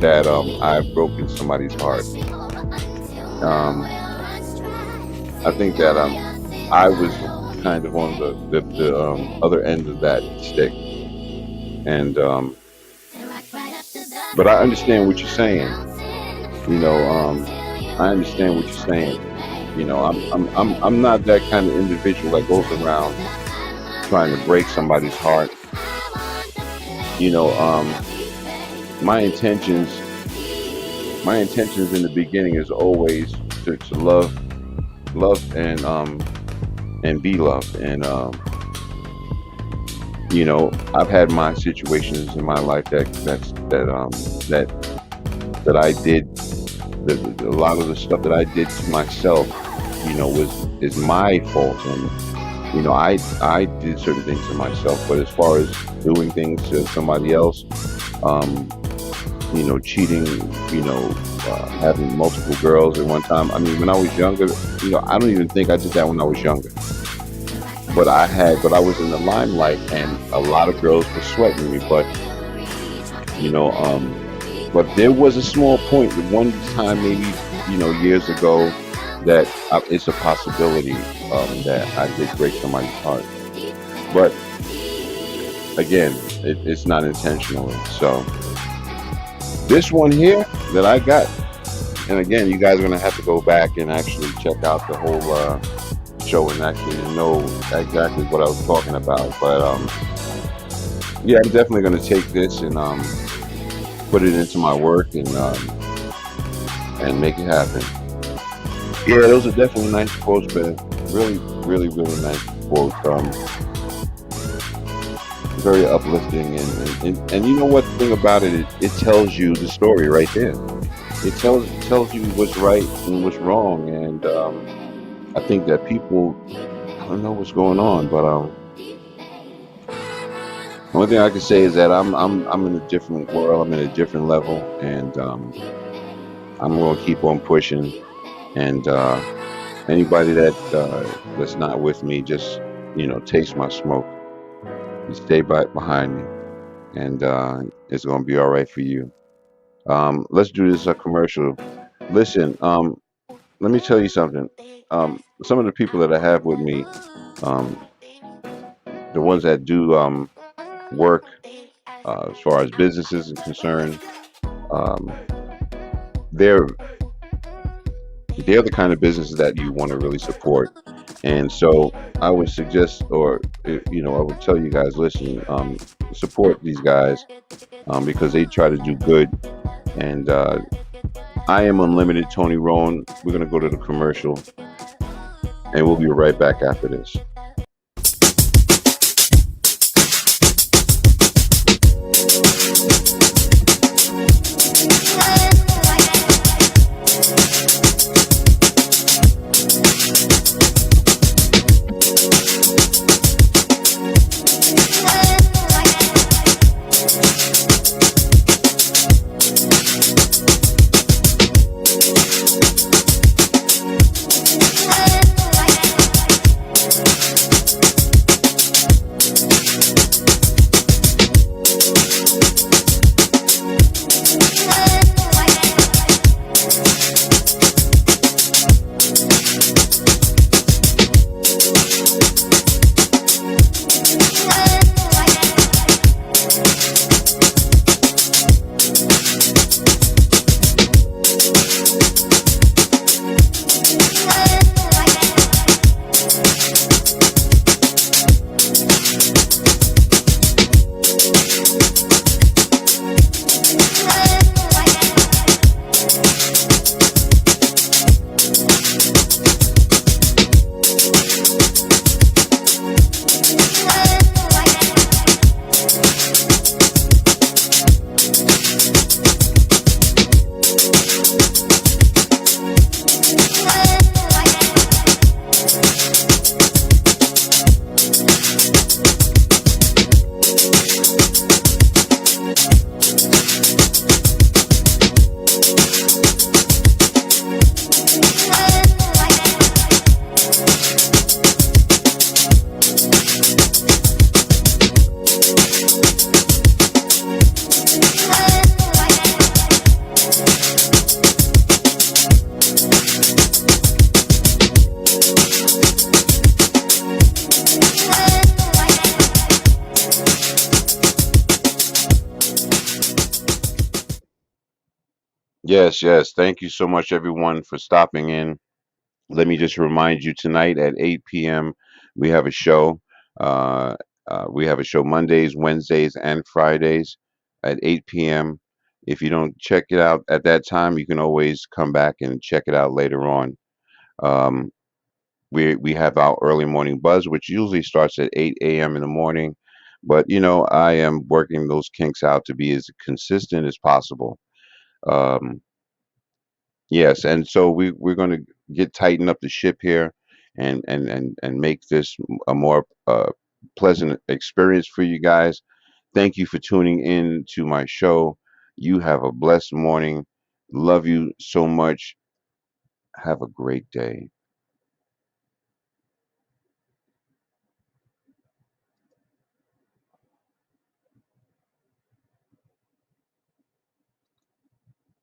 that I've broken somebody's heart. I think that I was kind of on the other end of that stick, and but I understand what you're saying. I understand what you're saying. I'm not that kind of individual that goes around trying to break somebody's heart. My intentions in the beginning is always to love and be loved. And I've had my situations in my life that I did. A lot of the stuff that I did to myself, is my fault, and I did certain things to myself. But as far as doing things to somebody else, cheating, having multiple girls at one time. I mean, when I was younger, I don't even think I did that when I was younger. But I was in the limelight, and a lot of girls were sweating me. But but there was a small point, one time maybe, years ago, that it's a possibility that I did break somebody's heart. But again, it's not intentionally. So this one here that I got, and again, you guys are gonna have to go back and actually check out the whole show and actually know exactly what I was talking about. But yeah, I'm definitely gonna take this and put it into my work and make it happen. Yeah, those are definitely nice quotes, man. Really, really, really nice quotes. Very uplifting, and you know what the thing about it, it tells you the story right there. It tells you what's right and what's wrong, and I think that people don't know what's going on, but the only thing I can say is that I'm in a different world. I'm in a different level, and I'm going to keep on pushing. And anybody that's not with me, just taste my smoke. You stay behind me, and it's going to be all right for you. Let's do this commercial. Listen, let me tell you something. Some of the people that I have with me, um, the ones that do work as far as businesses are concerned, um, they're they're the kind of businesses that you want to really support. And so I would suggest, or I would tell you guys, listen, support these guys because they try to do good. And I am Unlimited Tony Rowan. We're gonna go to the commercial, and we'll be right back after this. Yes, yes. Thank you so much, everyone, for stopping in. Let me just remind you tonight at 8 p.m. we have a show. Uh, we have a show Mondays, Wednesdays, and Fridays at 8 p.m. If you don't check it out at that time, you can always come back and check it out later on. Um, we have our early morning buzz, which usually starts at 8 a.m. in the morning. But I am working those kinks out to be as consistent as possible. Um, Yes, and so we're going to get tighten up the ship here, and make this a more pleasant experience for you guys. Thank you for tuning in to my show. You have a blessed morning. Love you so much. Have a great day.